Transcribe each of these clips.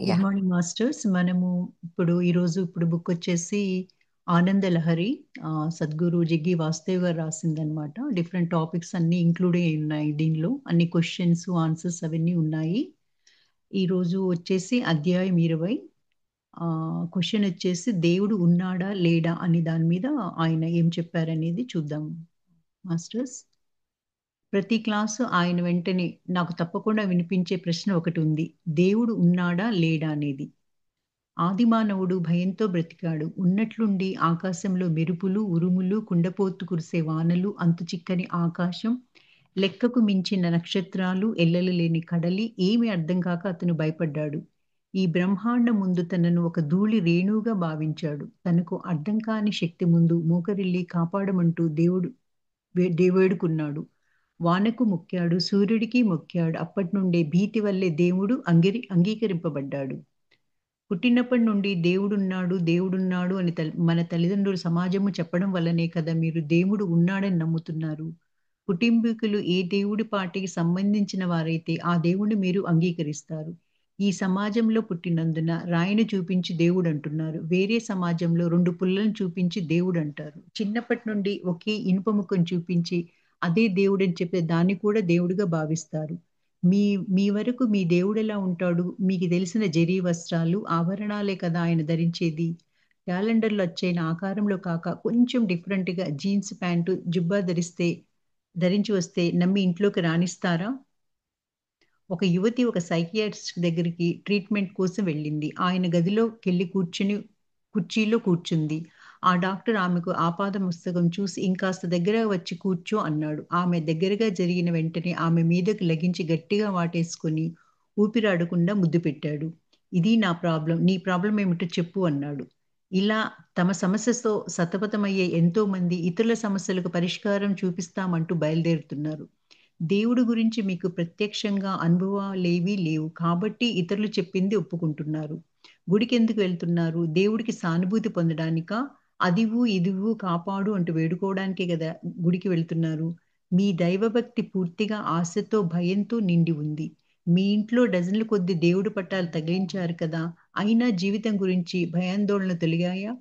Good yeah! Morning masters. మనము ఈరోజు book వచ్చేసి 'ఆనంద లహరి' సద్గురు జగ్గి వాసుదేవ్ గారు రాసిందనమాట. డిఫరెంట్ టాపిక్స్ అన్నీ ఇంక్లూడ్ అయ్యి ఉన్నాయి దీనిలో. అన్ని క్వెషన్స్, ఆన్సర్స్ అవన్నీ ఉన్నాయి. ఈరోజు వచ్చేసి అధ్యాయం 20. క్వెషన్ వచ్చేసి దేవుడు ఉన్నాడా? లేడా? అనే దాని మీద ఆయన ఏం చెప్పారనేది చూద్దాం మాస్టర్స్. ప్రతి క్లాసు ఆయన వెంటనే నాకు తప్పకుండా వినిపించే ప్రశ్న ఒకటుంది. దేవుడు ఉన్నాడా? లేడా? అనేది. ఆదిమానవుడు భయంతో బ్రతికాడు. ఉన్నట్లుండి ఆకాశంలో మెరుపులు, ఉరుములు, కుండపోతు కురిసే వానలు, అంతుచిక్కని ఆకాశం, లెక్కకు మించిన నక్షత్రాలు, ఎల్లలు లేని కడలి ఏమీ అర్థం కాక అతను భయపడ్డాడు. ఈ బ్రహ్మాండం ముందు తనను ఒక ధూళి రేణువుగా భావించాడు. తనకు అర్థం కాని శక్తి ముందు మోకరిల్లి కాపాడమంటూ వేడుకున్నాడు. వానకు మొక్కాడు, సూర్యుడికి మొక్కాడు. అప్పట్నుండే భీతి వల్లే దేవుడు అంగీకరింపబడ్డాడు. పుట్టినప్పటి నుండి దేవుడున్నాడు అని మన తల్లిదండ్రులు, సమాజము చెప్పడం వల్లనే కదా మీరు దేవుడు ఉన్నాడని నమ్ముతున్నారు. కుటుంబీకులు ఏ దేవుడి పార్టీకి సంబంధించిన వారైతే ఆ దేవుడిని మీరు అంగీకరిస్తారు. ఈ సమాజంలో పుట్టినందున రాయిని చూపించి దేవుడంటున్నారు. వేరే సమాజంలో 2 పుల్లలను చూపించి దేవుడంటారు. చిన్నప్పటి నుండి ఒకే ఇనుప ముక్కను చూపించి అదే దేవుడని చెప్పే దాన్ని కూడా దేవుడిగా భావిస్తారు. మీ మీ వరకు మీ దేవుడెలా ఉంటాడు? మీకు తెలిసిన జరీ వస్త్రాలు, ఆభరణాలే కదా ఆయన ధరించేది. క్యాలెండర్‌లో అచ్చయిన ఆకారంలో కాక కొంచెం డిఫరెంట్‌గా జీన్స్ ప్యాంటు, జుబ్బా ధరించి వస్తే నమ్మి ఇంట్లోకి రానిస్తారా? ఒక యువతి ఒక సైకియాట్రిస్ట్ దగ్గరికి ట్రీట్మెంట్ కోసం వెళ్ళింది. ఆయన గదిలోకెళ్ళి కుర్చీలో కూర్చుంది. ఆ డాక్టర్ ఆమెకు ఆపాదమస్తకం చూసి ఇంకాస్త దగ్గరగా వచ్చి కూర్చో అన్నాడు. ఆమె దగ్గరగా జరిగిన వెంటనే ఆమె మీదకు లెగించి గట్టిగా వాటేసుకొని ఊపిరాడకుండా ముద్దు పెట్టాడు. ఇది నా ప్రాబ్లమ్. నీ ప్రాబ్లమ్ ఏమిటో చెప్పు అన్నాడు. ఇలా తమ సమస్యతో సతమతమయ్యే ఎంతో మంది ఇతరుల సమస్యలకు పరిష్కారం చూపిస్తామంటూ బయలుదేరుతున్నారు. దేవుడు గురించి మీకు ప్రత్యక్షంగా అనుభవాలేవీ లేవు. కాబట్టి ఇతరులు చెప్పింది ఒప్పుకుంటున్నారు. గుడికెందుకు వెళ్తున్నారు? దేవుడికి సానుభూతి పొందడానికా? అదివ్వు, ఇదివ్వు, కాపాడు అంటూ వేడుకోవడానికే గదా గుడికి వెళ్తున్నారు. మీ దైవభక్తి పూర్తిగా ఆశతో, భయంతో నిండి ఉంది. మీ ఇంట్లో డజన్ల కొద్దీ దేవుడి పటాలు తగిలించారు కదా! అయినా జీవితం గురించి భయాందోళనలు తొలగాయా?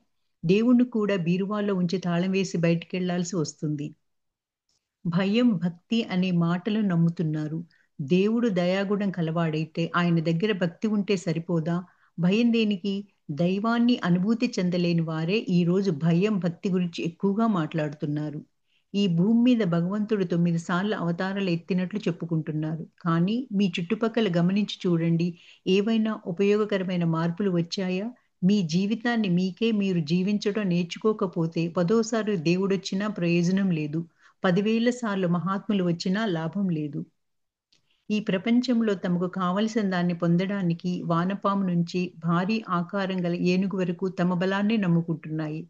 దేవుణ్ణి కూడా బీరువాలో ఉంచి తాళం వేసి బయటికెళ్లాల్సి వస్తుంది. భయం, భక్తి అనే మాటలు నమ్ముతున్నారు. దేవుడు దయాగుణం కలవాడైతే ఆయన దగ్గర భక్తి ఉంటే సరిపోదా? భయం దేనికి? దైవాన్ని అనుభూతి చెందలేని వారే ఈరోజు భయం, భక్తి గురించి ఎక్కువగా మాట్లాడుతున్నారు. ఈ భూమి మీద భగవంతుడు 9 సార్లు అవతారాలు ఎత్తినట్లు చెప్పుకుంటున్నారు. కానీ మీ చుట్టుపక్కల గమనించి చూడండి. ఏవైనా ఉపయోగకరమైన మార్పులు వచ్చాయా? మీ జీవితాన్ని మీకే మీరు జీవించడం నేర్చుకోకపోతే పదోసారి దేవుడొచ్చినా ప్రయోజనం లేదు. 10,000 సార్లు మహాత్ములు వచ్చినా లాభం లేదు. ఈ ప్రపంచంలో తమకు కావలసిన దాన్ని పొందడానికి వానపాము నుంచి భారీ ఆకారం గల ఏనుగు వరకు తమ బలాన్నే నమ్ముకుంటున్నాయి.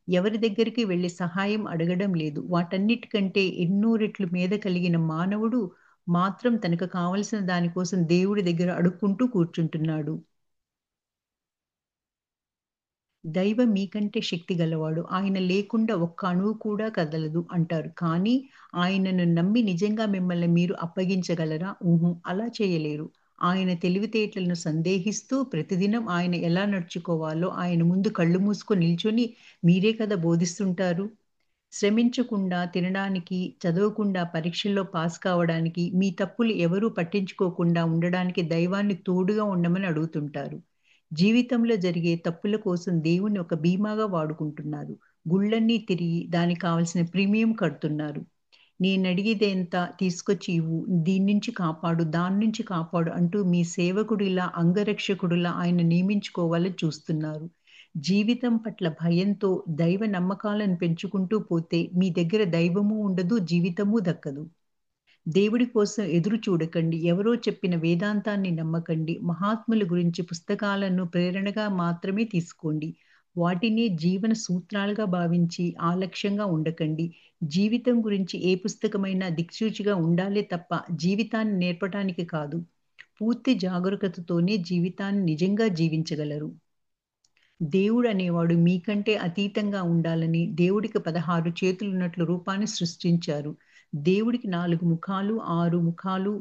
ఎవరి దగ్గరికి వెళ్లి సహాయం అడగడం లేదు. వాటన్నిటికంటే ఎన్నో రెట్లు మేధ కలిగిన మానవుడు మాత్రం తనకు కావలసిన దాని కోసం దేవుడి దగ్గర అడుక్కుంటూ కూర్చుంటున్నాడు. దైవం మీకంటే శక్తి గలవాడు. ఆయన లేకుండా ఒక్క అణువు కూడా కదలదు అంటారు. కానీ ఆయనను నమ్మి నిజంగా మిమ్మల్ని మీరు అప్పగించగలరా? అలా చేయలేరు. ఆయన తెలివితేటలను సందేహిస్తూ ప్రతిదినం ఆయన ఎలా నడుచుకోవాలో ఆయన ముందు కళ్ళు మూసుకొని నిల్చొని మీరే కదా బోధిస్తుంటారు. శ్రమించకుండా తినడానికి, చదవకుండా పరీక్షల్లో పాస్ కావడానికి, మీ తప్పులు ఎవరూ పట్టించుకోకుండా ఉండడానికి దైవాన్ని తోడుగా ఉండమని అడుగుతుంటారు. జీవితంలో జరిగే తప్పుల కోసం దేవుడిని ఒక బీమాగా వాడుకుంటున్నారు. గుళ్ళన్నీ తిరిగి దానికి కావాల్సిన ప్రీమియం కడుతున్నారు. నేనడిగేదెంత తీసుకొచ్చి ఇవ్వు, దీన్నించి కాపాడు, దాన్నుంచి కాపాడు అంటూ మీ సేవకుడిలా, అంగరక్షకుడిలా ఆయన నియమించుకోవాలని చూస్తున్నారు. జీవితం పట్ల భయంతో దైవ నమ్మకాలను పెంచుకుంటూ పోతే మీ దగ్గర దైవమూ ఉండదు, జీవితమూ దక్కదు. దేవుడి కోసం ఎదురు చూడకండి. ఎవరో చెప్పిన వేదాంతాన్ని నమ్మకండి. మహాత్ముల గురించి పుస్తకాలను ప్రేరణగా మాత్రమే తీసుకోండి. వాటినే జీవన సూత్రాలుగా భావించి ఆలక్ష్యంగా ఉండకండి. జీవితం గురించి ఏ పుస్తకమైనా దిక్సూచిగా ఉండాలే తప్ప జీవితాన్ని నేర్పటానికి కాదు. పూర్తి జాగరూకతతోనే జీవితాన్ని నిజంగా జీవించగలరు. దేవుడనేవాడు మీకంటే అతీతంగా ఉండాలని దేవుడికి 16 చేతులున్నట్లు రూపాన్ని సృష్టించారు. దేవుడికి 4 ముఖాలు, 6 ముఖాలు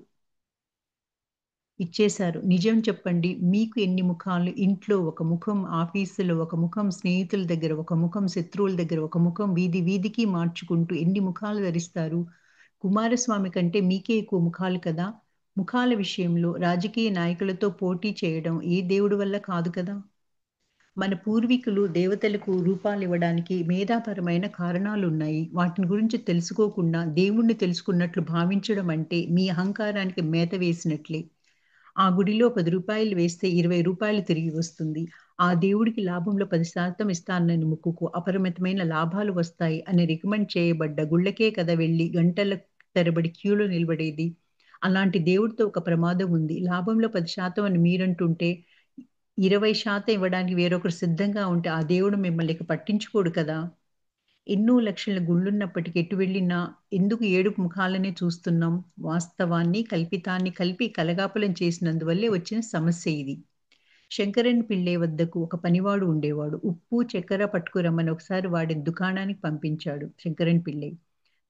ఇచ్చేశారు. నిజం చెప్పండి. మీకు ఎన్ని ముఖాలు? ఇంట్లో ఒక ముఖం, ఆఫీసులో ఒక ముఖం, స్నేహితుల దగ్గర ఒక ముఖం, శత్రువుల దగ్గర ఒక ముఖం, వీధి వీధికి మార్చుకుంటూ ఎన్ని ముఖాలు ధరిస్తారు? కుమారస్వామి కంటే మీకే ఎక్కువ ముఖాలు కదా! ముఖాల విషయంలో రాజకీయ నాయకులతో పోటీ చేయడం ఏ దేవుడి వల్ల కాదు కదా! మన పూర్వీకులు దేవతలకు రూపాలివ్వడానికి మేధాపరమైన కారణాలున్నాయి. వాటిని గురించి తెలుసుకోకుండా దేవుణ్ణి తెలుసుకున్నట్లు భావించడం అంటే మీ అహంకారానికి మేత వేసినట్లే. ఆ గుడిలో రూ. 10 వేస్తే రూ. 20 తిరిగి వస్తుంది. ఆ దేవుడికి లాభంలో 10% ఇస్తానని మొక్కుకో అపరిమితమైన లాభాలు వస్తాయి అని రికమెండ్ చేయబడ్డ గుళ్ళకే కదా వెళ్లి గంటల తరబడి క్యూలో నిలబడేది. అలాంటి దేవుడితో ఒక ప్రమాదం ఉంది. లాభంలో 10% అని మీరంటుంటే 20% ఇవ్వడానికి వేరొకరు సిద్ధంగా ఉంటే ఆ దేవుడు మిమ్మల్ని ఇక పట్టించుకోడు కదా! ఎన్నో లక్షల గుళ్ళున్నప్పటికి ఎటు వెళ్ళినా ఎందుకు ఏడుపు ముఖాలనే చూస్తున్నాం? వాస్తవాన్ని, కల్పితాన్ని కలిపి కలగాపులం చేసినందువల్లే వచ్చిన సమస్య ఇది. శంకరన్ పిళ్ళై వద్దకు ఒక పనివాడు ఉండేవాడు. ఉప్పు, చక్కెర పట్టుకురమ్మని ఒకసారి వాడిని దుకాణానికి పంపించాడు శంకరన్ పిళ్ళై.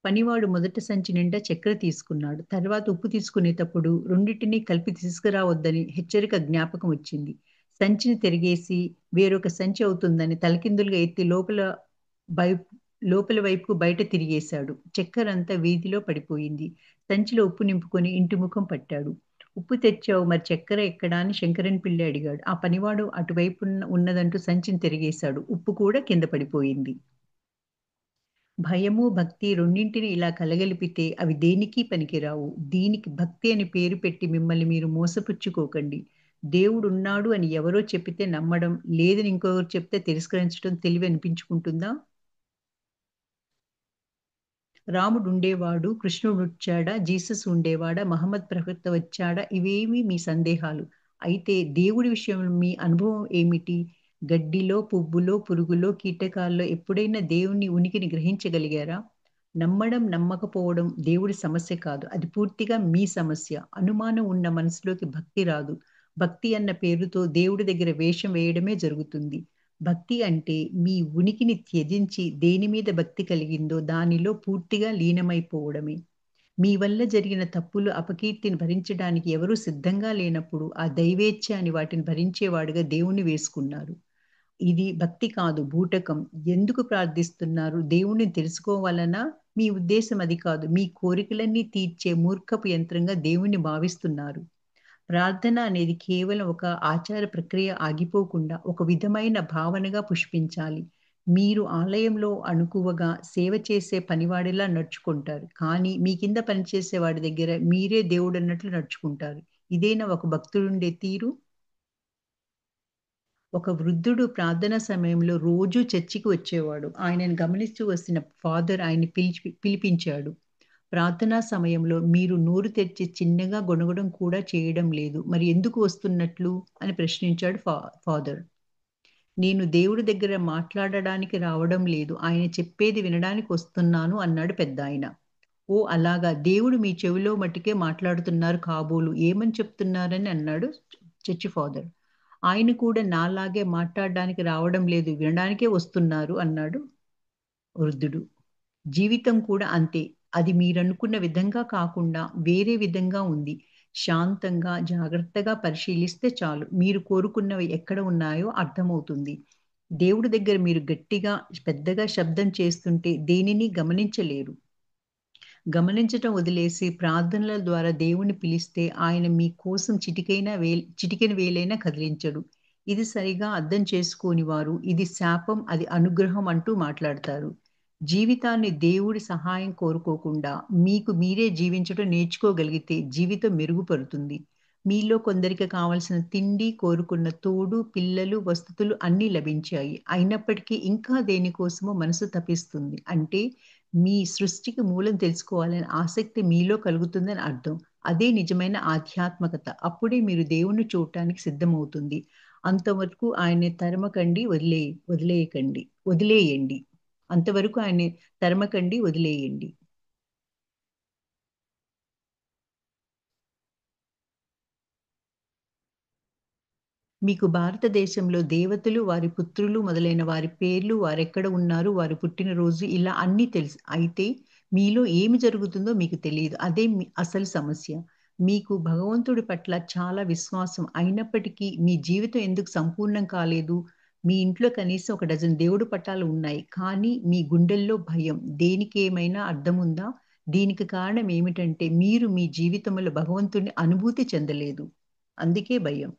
పనివాడు మొదట సంచి నిండా చక్కెర తీసుకున్నాడు. తర్వాత ఉప్పు తీసుకునేటప్పుడు రెండిటిని కలిపి తీసుకురావద్దని హెచ్చరిక జ్ఞాపకం వచ్చింది. సంచిని తిరగేసి వేరొక సంచి అవుతుందని తలకిందులుగా ఎత్తి బై లోపల వైపుకు బయట తిరిగేశాడు. చక్కెరంతా వీధిలో పడిపోయింది. సంచిలో ఉప్పు నింపుకొని ఇంటి ముఖం పట్టాడు. "ఉప్పు తెచ్చావు మరి చక్కెర ఎక్కడా?" అని శంకరన్ పిళ్ళై అడిగాడు. ఆ పనివాడు ఉన్నదంటూ సంచిని తిరగేశాడు. ఉప్పు కూడా కింద పడిపోయింది. భయము, భక్తి రెండింటిని ఇలా కలగలిపితే అవి దేనికీ పనికిరావు. దీనికి భక్తి అని పేరు పెట్టి మిమ్మల్ని మీరు మోసపుచ్చుకోకండి. దేవుడున్నాడు అని ఎవరో చెప్పితే నమ్మడం, లేదని ఇంకొకరు చెప్తే తిరస్కరించడం తెలివి అనిపించుకుంటుందా? రాముడుండేవాడు, కృష్ణుడొచ్చాడా, జీసస్ ఉండేవాడా, మహమ్మద్ ప్రవక్త వచ్చాడా ఇవేవి మీ సందేహాలు. అయితే దేవుడి విషయంలో మీ అనుభవం ఏమిటి? గడ్డిలో, పువ్వులో, పురుగులో, కీటకాల్లో ఎప్పుడైనా దేవుని ఉనికిని గ్రహించగలిగారా? నమ్మడం, నమ్మకపోవడం దేవుడి సమస్య కాదు. అది పూర్తిగా మీ సమస్య. అనుమానం ఉన్న మనసులోకి భక్తి రాదు. భక్తి అన్న పేరుతో దేవుడి దగ్గర వేషం వేయడమే జరుగుతుంది. భక్తి అంటే మీ ఉనికిని త్యజించి దేని మీద భక్తి కలిగిందో దానిలో పూర్తిగా లీనమైపోవడమే. మీ వల్ల జరిగిన తప్పులు, అపకీర్తిని భరించడానికి ఎవరూ సిద్ధంగా లేనప్పుడు ఆ దైవేచ్ఛ అని వాటిని భరించేవాడుగా దేవుణ్ణి వేసుకున్నారు. ఇది భక్తి కాదు బూటకం. ఎందుకు ప్రార్థిస్తున్నారు? దేవుడిని తెలుసుకోవాలనా? మీ ఉద్దేశ్యం అది కాదు. మీ కోరికలన్నీ తీర్చే మూర్ఖపు యంత్రంగా దేవుణ్ణి భావిస్తున్నారు. ప్రార్థన అనేది కేవలం ఒక ఆచార ప్రక్రియ ఆగిపోకుండా ఒక విధమైన భావనగా పుష్పించాలి. మీరు ఆలయంలో అణకువగా సేవ చేసే పనివాడిలా నడుచుకుంటారు. కానీ మీ కింద పనిచేసే వాడి దగ్గర మీరే దేవుడన్నట్లు నడుచుకుంటారు. ఇదేనా ఒక భక్తుడుండే తీరు? ఒక వృద్ధుడు ప్రార్థన సమయంలో రోజూ చర్చికి వచ్చేవాడు. ఆయనను గమనిస్తూ వస్తున్న ఫాదర్ ఆయన్ని పిలిపించాడు. ప్రార్థనా సమయంలో మీరు నోరు తెరిచి చిన్నగా గొణగడం కూడా చేయడం లేదు. మరి ఎందుకు వస్తున్నట్లు? అని ప్రశ్నించాడు ఫాదర్. నేను దేవుడి దగ్గర మాట్లాడడానికి రావడం లేదు. ఆయన చెప్పేది వినడానికి వస్తున్నాను అన్నాడు పెద్దాయన. ఓహ్! అలాగా దేవుడు మీ చెవిలో మట్టుకే మాట్లాడుతున్నారు కాబోలు. ఏమని చెప్తున్నారని అన్నాడు చర్చి ఫాదర్. ఆయన కూడా నాలాగే మాట్లాడడానికి రావడం లేదు. వినడానికే వస్తున్నారు అన్నాడు వృద్ధుడు. జీవితం కూడా అంతే. అది మీరనుకున్న విధంగా కాకుండా వేరే విధంగా ఉంది. శాంతంగా, జాగ్రత్తగా పరిశీలిస్తే చాలు. మీరు కోరుకున్నవి ఎక్కడ ఉన్నాయో అర్థమవుతుంది. దేవుడి దగ్గర మీరు గట్టిగా, పెద్దగా శబ్దం చేస్తుంటే దేనిని గమనించలేరు. గమనించటం వదిలేసి ప్రార్థనల ద్వారా దేవుణ్ణి పిలిస్తే ఆయన మీ కోసం చిటికెన వేలైనా కదిలించడు. ఇది సరిగా అర్థం చేసుకోని వారు ఇది శాపం, అది అనుగ్రహం అంటూ మాట్లాడతారు. జీవితాన్ని దేవుడి సహాయం కోరుకోకుండా మీకు మీరే జీవించడం నేర్చుకోగలిగితే జీవితం మెరుగుపడుతుంది. మీలో కొందరికి కావాల్సిన తిండి, కోరుకున్న తోడు, పిల్లలు, వసతులు అన్నీ లభించాయి. అయినప్పటికీ ఇంకా దేనికోసమో మనసు తపిస్తుంది. అంటే మీ సృష్టికి మూలం తెలుసుకోవాలనే ఆసక్తి మీలో కలుగుతుందని అర్థం. అదే నిజమైన ఆధ్యాత్మికత. అప్పుడే మీరు దేవుణ్ణి చూడటానికి సిద్ధమవుతుంది. అంతవరకు ఆయన్ని తరమకండి, వదిలేయండి. అంతవరకు ఆయన్ని తరమకండి, వదిలేయండి. మీకు భారతదేశంలో దేవతలు, వారి పుత్రులు మొదలైన వారి పేర్లు, వారెక్కడ ఉన్నారు, వారి పుట్టినరోజు ఇలా అన్నీ తెలుసు. అయితే మీలో ఏమి జరుగుతుందో మీకు తెలీదు. అదే మీ అసలు సమస్య. మీకు భగవంతుడి పట్ల చాలా విశ్వాసం అయినప్పటికీ మీ జీవితం ఎందుకు సంపూర్ణం కాలేదు? మీ ఇంట్లో కనీసం ఒక డజన్ దేవుడి పటాలు ఉన్నాయి. కానీ మీ గుండెల్లో భయం. దేనికేమైనా అర్థముందా? దీనికి కారణం ఏమిటంటే మీరు మీ జీవితంలో భగవంతుడిని అనుభూతి చెందలేదు. అందుకే భయం.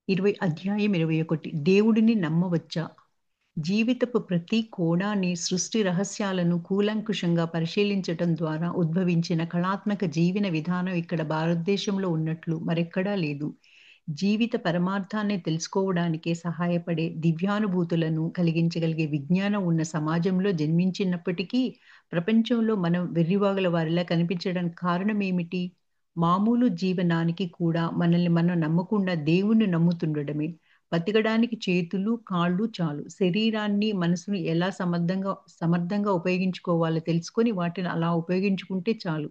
21 దేవుడిని నమ్మవచ్చా? జీవితపు ప్రతి కోణాన్ని, సృష్టి రహస్యాలను కూలంకుషంగా పరిశీలించటం ద్వారా ఉద్భవించిన కళాత్మక జీవన విధానం ఇక్కడ భారతదేశంలో ఉన్నట్లు మరెక్కడా లేదు. జీవిత పరమార్థాన్ని తెలుసుకోవడానికే సహాయపడే దివ్యానుభూతులను కలిగించగలిగే విజ్ఞానం ఉన్న సమాజంలో జన్మించినప్పటికీ, ప్రపంచంలో మనం వెర్రివాగుల వారిలా కనిపించడానికి కారణమేమిటి? మామూలు జీవనానికి కూడా మనల్ని మనం నమ్మకుండా దేవుణ్ణి నమ్ముతుండడమే. బతకడానికి చేతులు, కాళ్ళు చాలు. శరీరాన్ని, మనసుని ఎలా సమర్థంగా ఉపయోగించుకోవాలో తెలుసుకొని వాటిని అలా ఉపయోగించుకుంటే చాలు.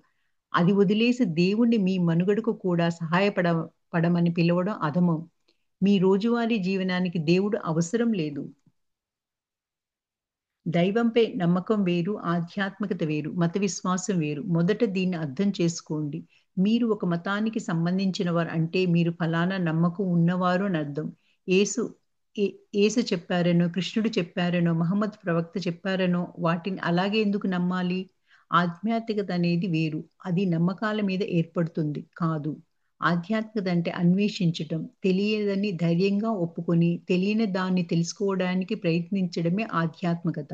అది వదిలేసి దేవుణ్ణి మీ మనుగడకు కూడా పడమని పిలవడం అధమం. మీ రోజువారీ జీవనానికి దేవుడు అవసరం లేదు. దైవంపై నమ్మకం వేరు, ఆధ్యాత్మికత వేరు, మత విశ్వాసం వేరు. మొదట దీన్ని అర్థం చేసుకోండి. మీరు ఒక మతానికి సంబంధించిన వారు అంటే మీరు ఫలానా నమ్మకం ఉన్నవారు అని అర్థం. యేసు ఏ యేసు చెప్పారనో, కృష్ణుడు చెప్పారనో, మహమ్మద్ ప్రవక్త చెప్పారనో వాటిని అలాగే ఎందుకు నమ్మాలి? ఆధ్యాత్మికత అనేది వేరు. అది నమ్మకాల మీద ఏర్పడుతుంది కాదు. ఆధ్యాత్మికత అంటే అన్వేషించటం. తెలియదని ధైర్యంగా ఒప్పుకొని, తెలియని దాన్ని తెలుసుకోవడానికి ప్రయత్నించడమే ఆధ్యాత్మికత.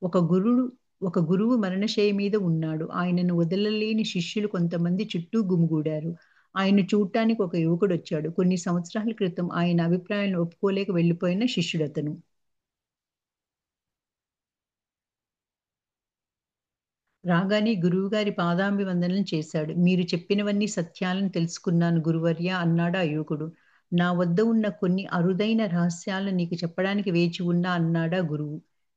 ఒక గురుడు ఒక గురువు మరణశయ్య మీద ఉన్నాడు. ఆయనను వదలలేని శిష్యులు కొంతమంది చుట్టూ గుమిగూడారు. ఆయన్ను చూడటానికి ఒక యువకుడొచ్చాడు. కొన్ని సంవత్సరాల క్రితం ఆయన అభిప్రాయాలను ఒప్పుకోలేక వెళ్ళిపోయిన శిష్యుడతను. రాగానే గురువుగారి పాదాభివందనం చేశాడు. "మీరు చెప్పినవన్నీ సత్యాలను తెలుసుకున్నాను గురువర్యా" అన్నాడు ఆ యువకుడు. "నా వద్ద ఉన్న కొన్ని అరుదైన రహస్యాలను నీకు చెప్పడానికి వేచి ఉన్నా" అన్నాడా గురువు.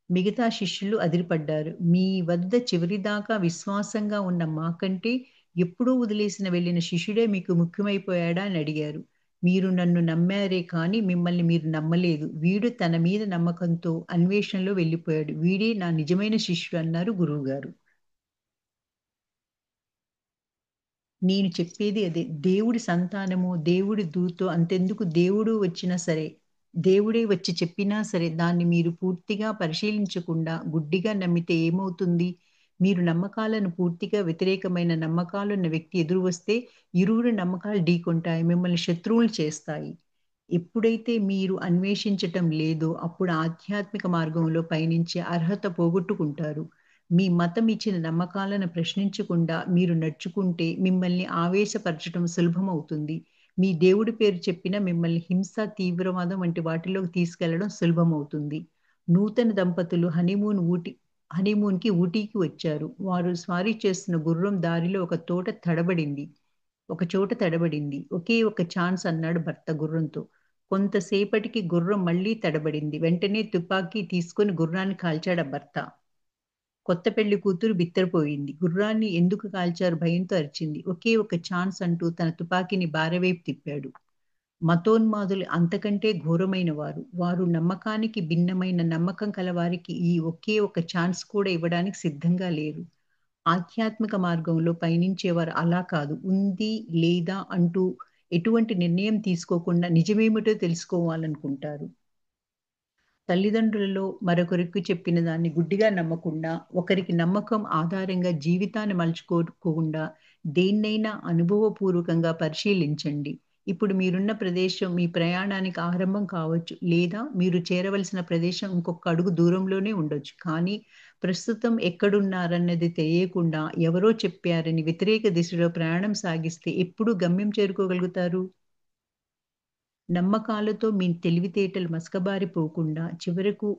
మిగతా శిష్యులు అదిరిపడ్డారు. "మీ వద్ద చివరిదాకా విశ్వాసంగా ఉన్న మాకంటే ఎప్పుడో వదిలేసిన వెళ్ళిన శిష్యుడే మీకు ముఖ్యమైపోయాడా" అని అడిగారు. "మీరు నన్ను నమ్మారే కానీ మిమ్మల్ని మీరు నమ్మలేదు. వీడు తన మీద నమ్మకంతో అన్వేషణలో వెళ్ళిపోయాడు. వీడే నా నిజమైన శిష్యుడు" అన్నారు గురువుగారు. నేను చెప్పేది అదే. దేవుడి సంతానమో, దేవుడి దూతో అంతెందుకు దేవుడు వచ్చినా సరే, దేవుడే వచ్చి చెప్పినా సరే, దాన్ని మీరు పూర్తిగా పరిశీలించకుండా గుడ్డిగా నమ్మితే ఏమవుతుంది? మీరు నమ్మకాలను పూర్తిగా వ్యతిరేకమైన నమ్మకాలున్న వ్యక్తి ఎదురు వస్తే, ఇరువురి నమ్మకాలు ఢీకొంటాయి. మిమ్మల్ని శత్రువులు చేస్తాయి. ఎప్పుడైతే మీరు అన్వేషించటం లేదో, అప్పుడు ఆధ్యాత్మిక మార్గంలో పయనించే అర్హత పోగొట్టుకుంటారు. మీ మతం ఇచ్చిన నమ్మకాలను ప్రశ్నించకుండా మీరు నడుచుకుంటే మిమ్మల్ని ఆవేశపరచటం సులభమవుతుంది. మీ దేవుడి పేరు చెప్పినా మిమ్మల్ని హింస, తీవ్రవాదం వంటి వాటిలోకి తీసుకెళ్లడం సులభమవుతుంది. నూతన దంపతులు హనీమూన్‌కి ఊటీకి వచ్చారు. వారు స్వారీ చేస్తున్న గుర్రం దారిలో ఒక చోట తడబడింది. ఒకే ఒక్క ఛాన్స్ అన్నాడు భర్త గుర్రంతో. కొంతసేపటికి గుర్రం మళ్ళీ తడబడింది. వెంటనే తుపాకీ తీసుకొని గుర్రాన్ని కాల్చాడా భర్త. కొత్త పెళ్లి కూతురు బిత్తరపోయింది. గుర్రాన్ని ఎందుకు కాల్చారు భయంతో అరిచింది. ఒకే ఒక ఛాన్స్ అంటూ తన తుపాకీని భార్య వైపు తిప్పాడు. మతోన్మాదులు అంతకంటే ఘోరమైన వారు. వారు నమ్మకానికి భిన్నమైన నమ్మకం కలవారికి ఈ ఒకే ఒక ఛాన్స్ కూడా ఇవ్వడానికి సిద్ధంగా లేరు. ఆధ్యాత్మిక మార్గంలో పయనించేవారు అలా కాదు. ఉంది, లేదా అంటూ ఎటువంటి నిర్ణయం తీసుకోకుండా నిజమేమిటో తెలుసుకోవాలనుకుంటారు. తల్లిదండ్రులలో మరొకరికి చెప్పిన దాన్ని గుడ్డిగా నమ్మకుండా, ఒకరికి నమ్మకం ఆధారంగా జీవితాన్ని మలుచుకోకుండా దేన్నైనా అనుభవపూర్వకంగా పరిశీలించండి. ఇప్పుడు మీరున్న ప్రదేశం మీ ప్రయాణానికి ఆరంభం కావచ్చు. లేదా మీరు చేరవలసిన ప్రదేశం ఇంకొక అడుగు దూరంలోనే ఉండొచ్చు. కానీ ప్రస్తుతం ఎక్కడున్నారన్నది తెలియకుండా ఎవరో చెప్పారని వ్యతిరేక దిశలో ప్రయాణం సాగిస్తే ఎప్పుడు గమ్యం చేరుకోగలుగుతారు? నమ్మకాలతో మీ తెలివితేటలు మసకబారిపోకుండా చివరకు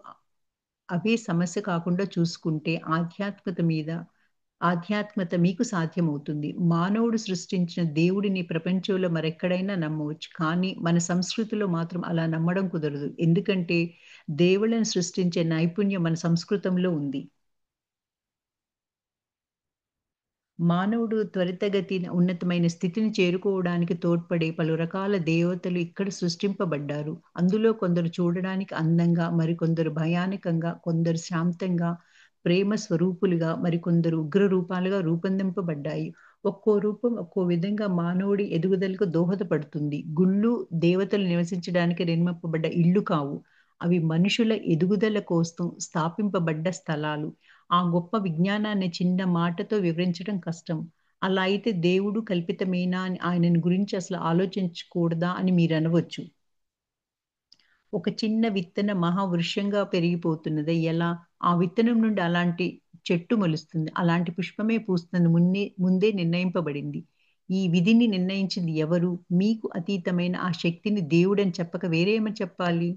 అవే సమస్య కాకుండా చూసుకుంటే ఆధ్యాత్మికత మీకు సాధ్యమవుతుంది. మానవుడు సృష్టించిన దేవుడిని ప్రపంచంలో మరెక్కడైనా నమ్మవచ్చు. కానీ మన సంస్కృతిలో మాత్రం అలా నమ్మడం కుదరదు. ఎందుకంటే దేవుళ్ళను సృష్టించే నైపుణ్యం మన సంస్కృతంలో ఉంది. మానవుడు త్వరితగతిన ఉన్నతమైన స్థితిని చేరుకోవడానికి తోడ్పడే పలు రకాల దేవతలు ఇక్కడ సృష్టింపబడ్డారు. అందులో కొందరు చూడడానికి అందంగా, మరికొందరు భయానకంగా, కొందరు శాంతంగా, ప్రేమ స్వరూపులుగా, మరికొందరు ఉగ్ర రూపాలుగా రూపొందింపబడ్డాయి. ఒక్కో రూపం ఒక్కో విధంగా మానవుడి ఎదుగుదలకు దోహదపడుతుంది. గుళ్ళు దేవతలు నివసించడానికి నిర్మింపబడ్డ ఇళ్ళు కావు. అవి మనుషుల ఎదుగుదల కోసం స్థాపింపబడ్డ స్థలాలు. ఆ గొప్ప విజ్ఞానాన్ని చిన్న మాటతో వివరించడం కష్టం. అలా అయితే దేవుడు కల్పితమేనా అని ఆయనను గురించి అసలు ఆలోచించకూడదా అని మీరనవచ్చు. ఒక చిన్న విత్తనం మహావృక్షంగా పెరిగిపోతున్నది ఎలా? ఆ విత్తనం నుండి అలాంటి చెట్టు మొలుస్తుంది. అలాంటి పుష్పమే పూస్తుంది ముందే నిర్ణయింపబడింది. ఈ విధిని నిర్ణయించింది ఎవరు? మీకు అతీతమైన ఆ శక్తిని దేవుడని చెప్పక వేరే ఏమని చెప్పాలి?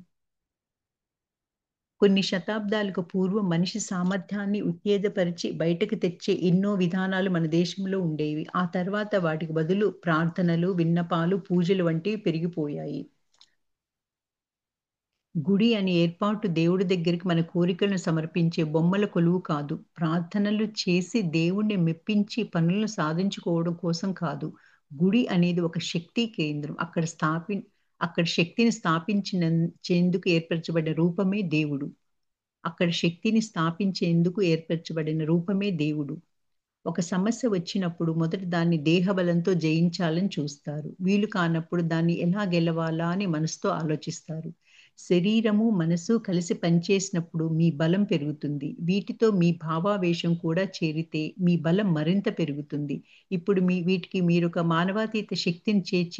కొన్ని శతాబ్దాలకు పూర్వం మనిషి సామర్థ్యాన్ని ఉత్తేజపరిచి బయటకు తెచ్చే ఎన్నో విధానాలు మన దేశంలో ఉండేవి. ఆ తర్వాత వాటికి బదులు ప్రార్థనలు, విన్నపాలు, పూజలు వంటివి పెరిగిపోయాయి. గుడి అనే ఏర్పాటు దేవుడి దగ్గరికి మన కోరికలను సమర్పించే బొమ్మల కొలువు కాదు. ప్రార్థనలు చేసి దేవుడిని మెప్పించి పనులను సాధించుకోవడం కోసం కాదు. గుడి అనేది ఒక శక్తి కేంద్రం. అక్కడ శక్తిని చేందుకు ఏర్పరచబడ్డ రూపమే దేవుడు. అక్కడ శక్తిని స్థాపించేందుకు ఏర్పరచబడిన రూపమే దేవుడు. ఒక సమస్య వచ్చినప్పుడు మొదట దాన్ని దేహబలంతో జయించాలని చూస్తారు. వీలు కానప్పుడు దాన్ని ఎలా గెలవాలా అని మనసుతో ఆలోచిస్తారు. శరీరము, మనసు కలిసి పనిచేసినప్పుడు మీ బలం పెరుగుతుంది. వీటితో మీ భావావేశం కూడా చేరితే మీ బలం మరింత పెరుగుతుంది. ఇప్పుడు వీటికి మీరొక మానవాతీత శక్తిని చేర్చి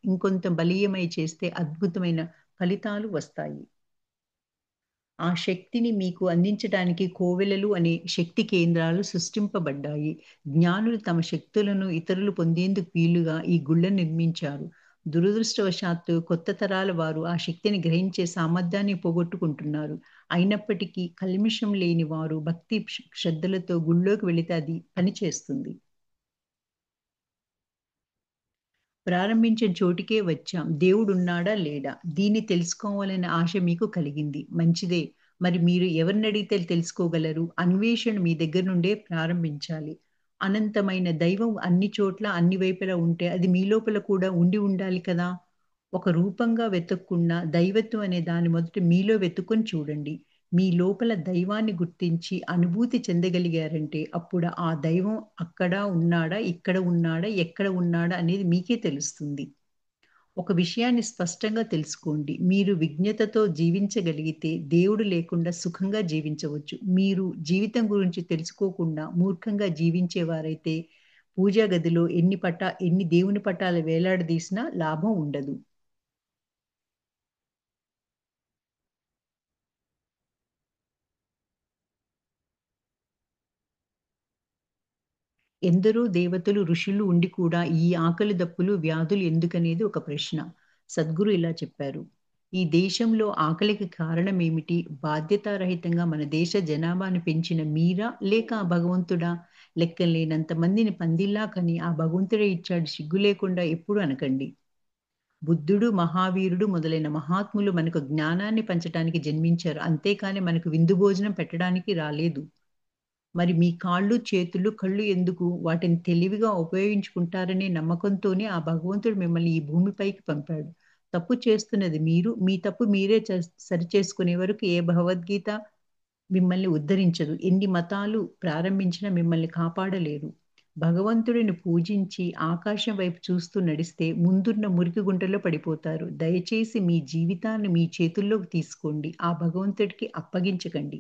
ఇంకొంత బలీయమై చేస్తే అద్భుతమైన ఫలితాలు వస్తాయి. ఆ శక్తిని మీకు అందించటానికి కోవెలలు అనే శక్తి కేంద్రాలు సృష్టింపబడ్డాయి. జ్ఞానులు తమ శక్తులను ఇతరులు పొందేందుకు వీలుగా ఈ గుళ్ళను నిర్మించారు. దురదృష్టవశాత్తు కొత్త తరాల వారు ఆ శక్తిని గ్రహించే సామర్థ్యాన్ని పోగొట్టుకుంటున్నారు. అయినప్పటికీ కల్మిషం లేని వారు భక్తి శ్రద్ధలతో గుళ్ళోకి వెళితే అది పనిచేస్తుంది. ప్రారంభించిన చోటికే వచ్చాం. దేవుడున్నాడా? లేడా? దీన్ని తెలుసుకోవాలనే ఆశ మీకు కలిగింది. మంచిదే. మరి మీరు ఎవరినడిగితే తెలుసుకోగలరు? అన్వేషణ మీ దగ్గర నుండే ప్రారంభించాలి. అనంతమైన దైవం అన్ని చోట్ల, అన్ని వైపులా ఉంటే అది మీ లోపల కూడా ఉండి ఉండాలి కదా! ఒక రూపంగా వెతకకుండా దైవత్వం అనే దాన్ని మొదట మీలో వెతుక్కొని చూడండి. మీ లోపల దైవాన్ని గుర్తించి అనుభూతి చెందగలిగారంటే అప్పుడు ఆ దైవం అక్కడ ఉన్నాడా? ఇక్కడ ఉన్నాడా? ఎక్కడ ఉన్నాడా? అనేది మీకే తెలుస్తుంది. ఒక విషయాన్ని స్పష్టంగా తెలుసుకోండి. మీరు విజ్ఞతతో జీవించగలిగితే దేవుడు లేకుండా సుఖంగా జీవించవచ్చు. మీరు జీవితం గురించి తెలుసుకోకుండా మూర్ఖంగా జీవించేవారైతే పూజా గదిలో ఎన్ని దేవుని పటాలు వేలాడదీసినా లాభం ఉండదు. ఎందరో దేవతలు, ఋషులు ఉండి కూడా ఈ ఆకలి దప్పులు, వ్యాధులు ఎందుకనేది ఒక ప్రశ్న. సద్గురు ఇలా చెప్పారు. ఈ దేశంలో ఆకలికి కారణమేమిటి? బాధ్యతారహితంగా మన దేశ జనాభాను పెంచిన మీరా? లేక ఆ భగవంతుడా? లెక్కలేనంత మందిని పందిల్లా కని ఆ భగవంతుడే ఇచ్చాడు సిగ్గు లేకుండా ఎప్పుడు అనకండి. బుద్ధుడు, మహావీరుడు మొదలైన మహాత్ములు మనకు జ్ఞానాన్ని పంచటానికి జన్మించారు. అంతేకాని మనకు విందు భోజనం పెట్టడానికి రాలేదు. మరి మీ కాళ్ళు, చేతులు, కళ్ళు ఎందుకు? వాటిని తెలివిగా ఉపయోగించుకుంటారనే నమ్మకంతోనే ఆ భగవంతుడు మిమ్మల్ని ఈ భూమిపైకి పంపాడు. తప్పు చేస్తున్నది మీరు. మీ తప్పు మీరే సరిచేసుకునే వరకు ఏ భగవద్గీత మిమ్మల్ని ఉద్ధరించదు. ఎన్ని మతాలు ప్రారంభించినా మిమ్మల్ని కాపాడలేరు. భగవంతుడిని పూజించి ఆకాశం వైపు చూస్తూ నడిస్తే ముందున్న మురికి గుంటలో పడిపోతారు. దయచేసి మీ జీవితాన్ని మీ చేతుల్లోకి తీసుకోండి. ఆ భగవంతుడికి అప్పగించకండి.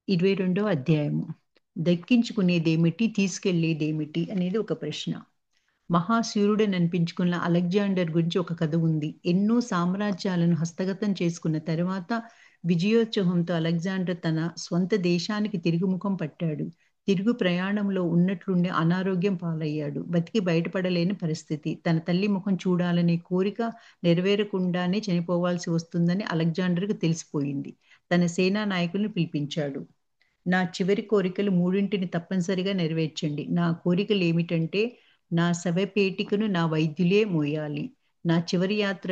ఇరవై రెండో అధ్యాయము. దక్కించుకునేదేమిటి? తీసుకెళ్ళేదేమిటి? అనేది ఒక ప్రశ్న. మహాశూరుడననిపించుకున్న అలెగ్జాండర్ గురించి ఒక కథ ఉంది. ఎన్నో సామ్రాజ్యాలను హస్తగతం చేసుకున్న తరువాత విజయోత్సవంతో అలెగ్జాండర్ తన స్వంత దేశానికి తిరుగుముఖం పట్టాడు. తిరుగు ప్రయాణంలో ఉన్నట్లుండి అనారోగ్యం పాలయ్యాడు. బతికి బయటపడలేని పరిస్థితి. తన తల్లి ముఖం చూడాలనే కోరిక నెరవేరకుండానే చనిపోవాల్సి వస్తుందని అలెగ్జాండర్‌కి తెలిసిపోయింది. తన సేనా నాయకుల్ని పిలిపించాడు. నా చివరి కోరికలు మూడింటిని తప్పనిసరిగా నెరవేర్చండి. నా కోరికలేమిటంటే, నా శవపేటికను నా వైద్యులే మోయాలి. నా చివరి యాత్ర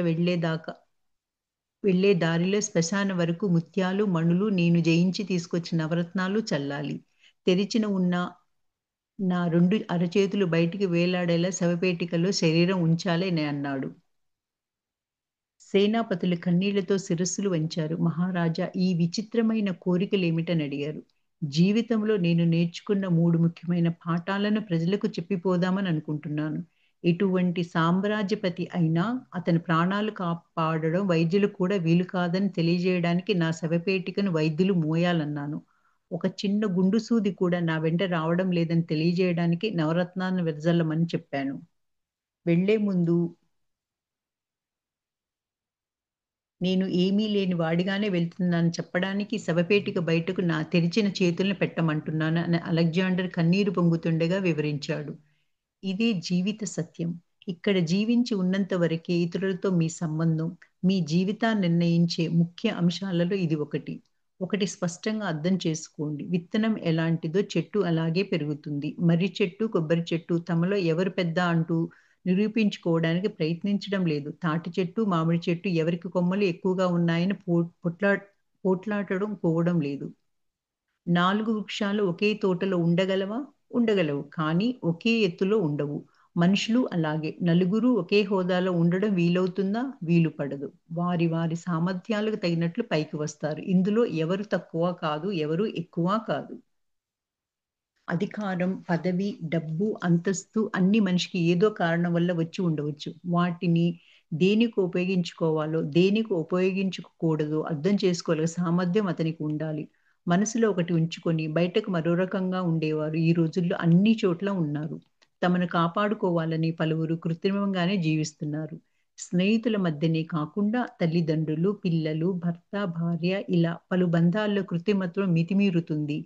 వెళ్ళే దారిలో శ్మశానం వరకు ముత్యాలు, మణులు నేను జయించి తీసుకొచ్చిన నవరత్నాలు చల్లాలి. తెరిచిన ఉన్న నా 2 అరచేతులు బయటికి వేలాడేలా శవపేటికలో శరీరం ఉంచాలి అని అన్నాడు. సేనాపతులు కన్నీళ్లతో శిరస్సులు వంచారు. మహారాజా, ఈ విచిత్రమైన కోరికలేమిటని అడిగారు. జీవితంలో నేను నేర్చుకున్న 3 ముఖ్యమైన పాఠాలను ప్రజలకు చెప్పిపోదామని అనుకుంటున్నాను. ఎటువంటి సామ్రాజ్యపతి అయినా అతని ప్రాణాలు కాపాడడం వైద్యులకు కూడా వీలు కాదని తెలియజేయడానికి నా శవపేటికను వైద్యులు మోయాలన్నాను. ఒక చిన్న గుండు సూది కూడా నా వెంట రావడం లేదని తెలియజేయడానికి నవరత్నాలను వెదజల్లమని చెప్పాను. వెళ్ళే ముందు నేను ఏమీ లేని వాడిగానే వెళ్తున్నానని చెప్పడానికి శవపేటిక బయటకు నా తెరిచిన చేతుల్ని పెట్టమంటున్నాను అని అలెగ్జాండర్ కన్నీరు పొంగుతుండగా వివరించాడు. ఇదే జీవిత సత్యం. ఇక్కడ జీవించి ఉన్నంత వరకే ఇతరులతో మీ సంబంధం, మీ జీవితాన్ని నిర్ణయించే ముఖ్య అంశాలలో ఇది ఒకటి. ఒకటి స్పష్టంగా అర్థం చేసుకోండి. విత్తనం ఎలాంటిదో చెట్టు అలాగే పెరుగుతుంది. మర్రి చెట్టు, కొబ్బరి చెట్టు తమలో ఎవరు పెద్ద అంటూ నిరూపించుకోవడానికి ప్రయత్నించడం లేదు. తాటి చెట్టు, మామిడి చెట్టు ఎవరికి కొమ్మలు ఎక్కువగా ఉన్నాయని పోట్లాడడం పోవడం లేదు. 4 వృక్షాలు ఒకే తోటలో ఉండగలవా? ఉండగలవు. కానీ ఒకే ఎత్తులో ఉండవు. మనుషులు అలాగే. నలుగురు ఒకే హోదాలో ఉండడం వీలవుతుందా? వీలు పడదు. వారి వారి సామర్థ్యాలకు తగినట్లు పైకి వస్తారు. ఇందులో ఎవరు తక్కువ కాదు, ఎవరు ఎక్కువ కాదు. అధికారం, పదవి, డబ్బు, అంతస్తు అన్నీ మనిషికి ఏదో కారణం వల్ల వచ్చి ఉండవచ్చు. వాటిని దేనికి ఉపయోగించుకోవాలో, దేనికి ఉపయోగించకూడదో అర్థం చేసుకోగల సామర్థ్యం అతనికి ఉండాలి. మనసులో ఒకటి ఉంచుకొని బయటకు మరో రకంగా ఉండేవారు ఈ రోజుల్లో అన్ని చోట్ల ఉన్నారు. తమను కాపాడుకోవాలని పలువురు కృత్రిమంగానే జీవిస్తున్నారు. స్నేహితుల మధ్యనే కాకుండా తల్లిదండ్రులు, పిల్లలు, భర్త, భార్య ఇలా పలు బంధాల్లో కృత్రిమత్వం మితిమీరుతుంది.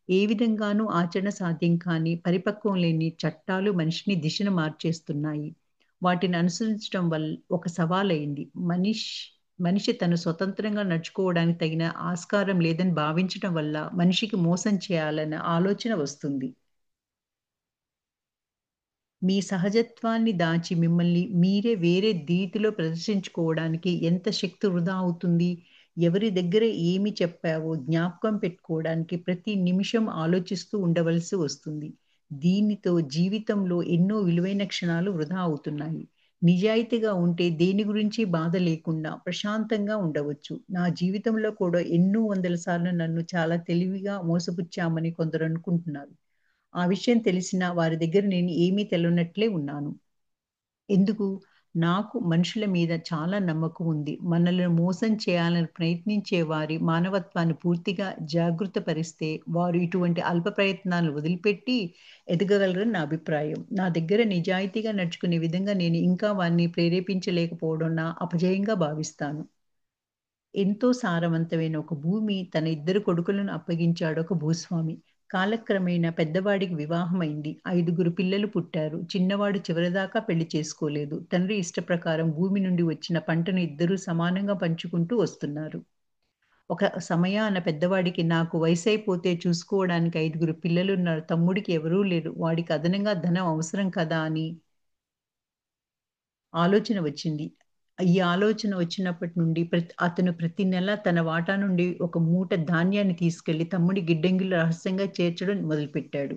ఏ విధంగానూ ఆచరణ సాధ్యం కాని, పరిపక్వం లేని చట్టాలు మనిషిని దిశను మార్చేస్తున్నాయి. వాటిని అనుసరించడం ఒక సవాలయింది. మనిషి తను స్వతంత్రంగా నడుచుకోవడానికి తగిన ఆస్కారం లేదని భావించటం వల్ల మనిషికి మోసం చేయాలన్న ఆలోచన వస్తుంది. మీ సహజత్వాన్ని దాచి మిమ్మల్ని మీరే వేరే రీతిలో ప్రదర్శించుకోవడానికి ఎంత శక్తి వృధా అవుతుంది? ఎవరి దగ్గర ఏమి చెప్పావో జ్ఞాపకం పెట్టుకోవడానికి ప్రతి నిమిషం ఆలోచిస్తూ ఉండవలసి వస్తుంది. దీనితో జీవితంలో ఎన్నో విలువైన క్షణాలు వృధా అవుతున్నాయి. నిజాయితీగా ఉంటే దేని గురించి బాధ లేకుండా ప్రశాంతంగా ఉండవచ్చు. నా జీవితంలో కూడా ఎన్నో వందల సార్లు నన్ను చాలా తెలివిగా మోసపుచ్చామని కొందరు అనుకుంటున్నారు. ఆ విషయం తెలిసినా వారి దగ్గర నేను ఏమీ తెలవనట్లే ఉన్నాను. ఎందుకు? నాకు మనుషుల మీద చాలా నమ్మకం ఉంది. మనలను మోసం చేయాలని ప్రయత్నించే వారి మానవత్వాన్ని పూర్తిగా జాగృతపరిస్తే వారు ఇటువంటి అల్ప ప్రయత్నాలను వదిలిపెట్టి ఎదగగలరని నా అభిప్రాయం. నా దగ్గర నిజాయితీగా నడుచుకునే విధంగా నేను ఇంకా వారిని ప్రేరేపించలేకపోవడం నా అపజయంగా భావిస్తాను. ఎంతో సారవంతమైన ఒక భూమి తన 2 కొడుకులను అప్పగించాడు ఒక భూస్వామి. కాలక్రమేణా పెద్దవాడికి వివాహమైంది. 5గురు పిల్లలు పుట్టారు. చిన్నవాడు చివరిదాకా పెళ్లి చేసుకోలేదు. తండ్రి ఇష్టప్రకారం భూమి నుండి వచ్చిన పంటను ఇద్దరూ సమానంగా పంచుకుంటూ వస్తున్నారు. ఒక సమయాన పెద్దవాడికి నాకు వయసైపోతే చూసుకోవడానికి 5గురు పిల్లలున్నారు. తమ్ముడికి ఎవరూ లేరు. వాడికి అదనంగా ధనం అవసరం కదా అని ఆలోచన వచ్చింది. ఈ ఆలోచన వచ్చినప్పటి నుండి అతను ప్రతి నెల తన వాటా నుండి ఒక మూట ధాన్యాన్ని తీసుకెళ్ళి తమ్ముడి గిడ్డంగిలో రహస్యంగా చేర్చడం మొదలుపెట్టాడు.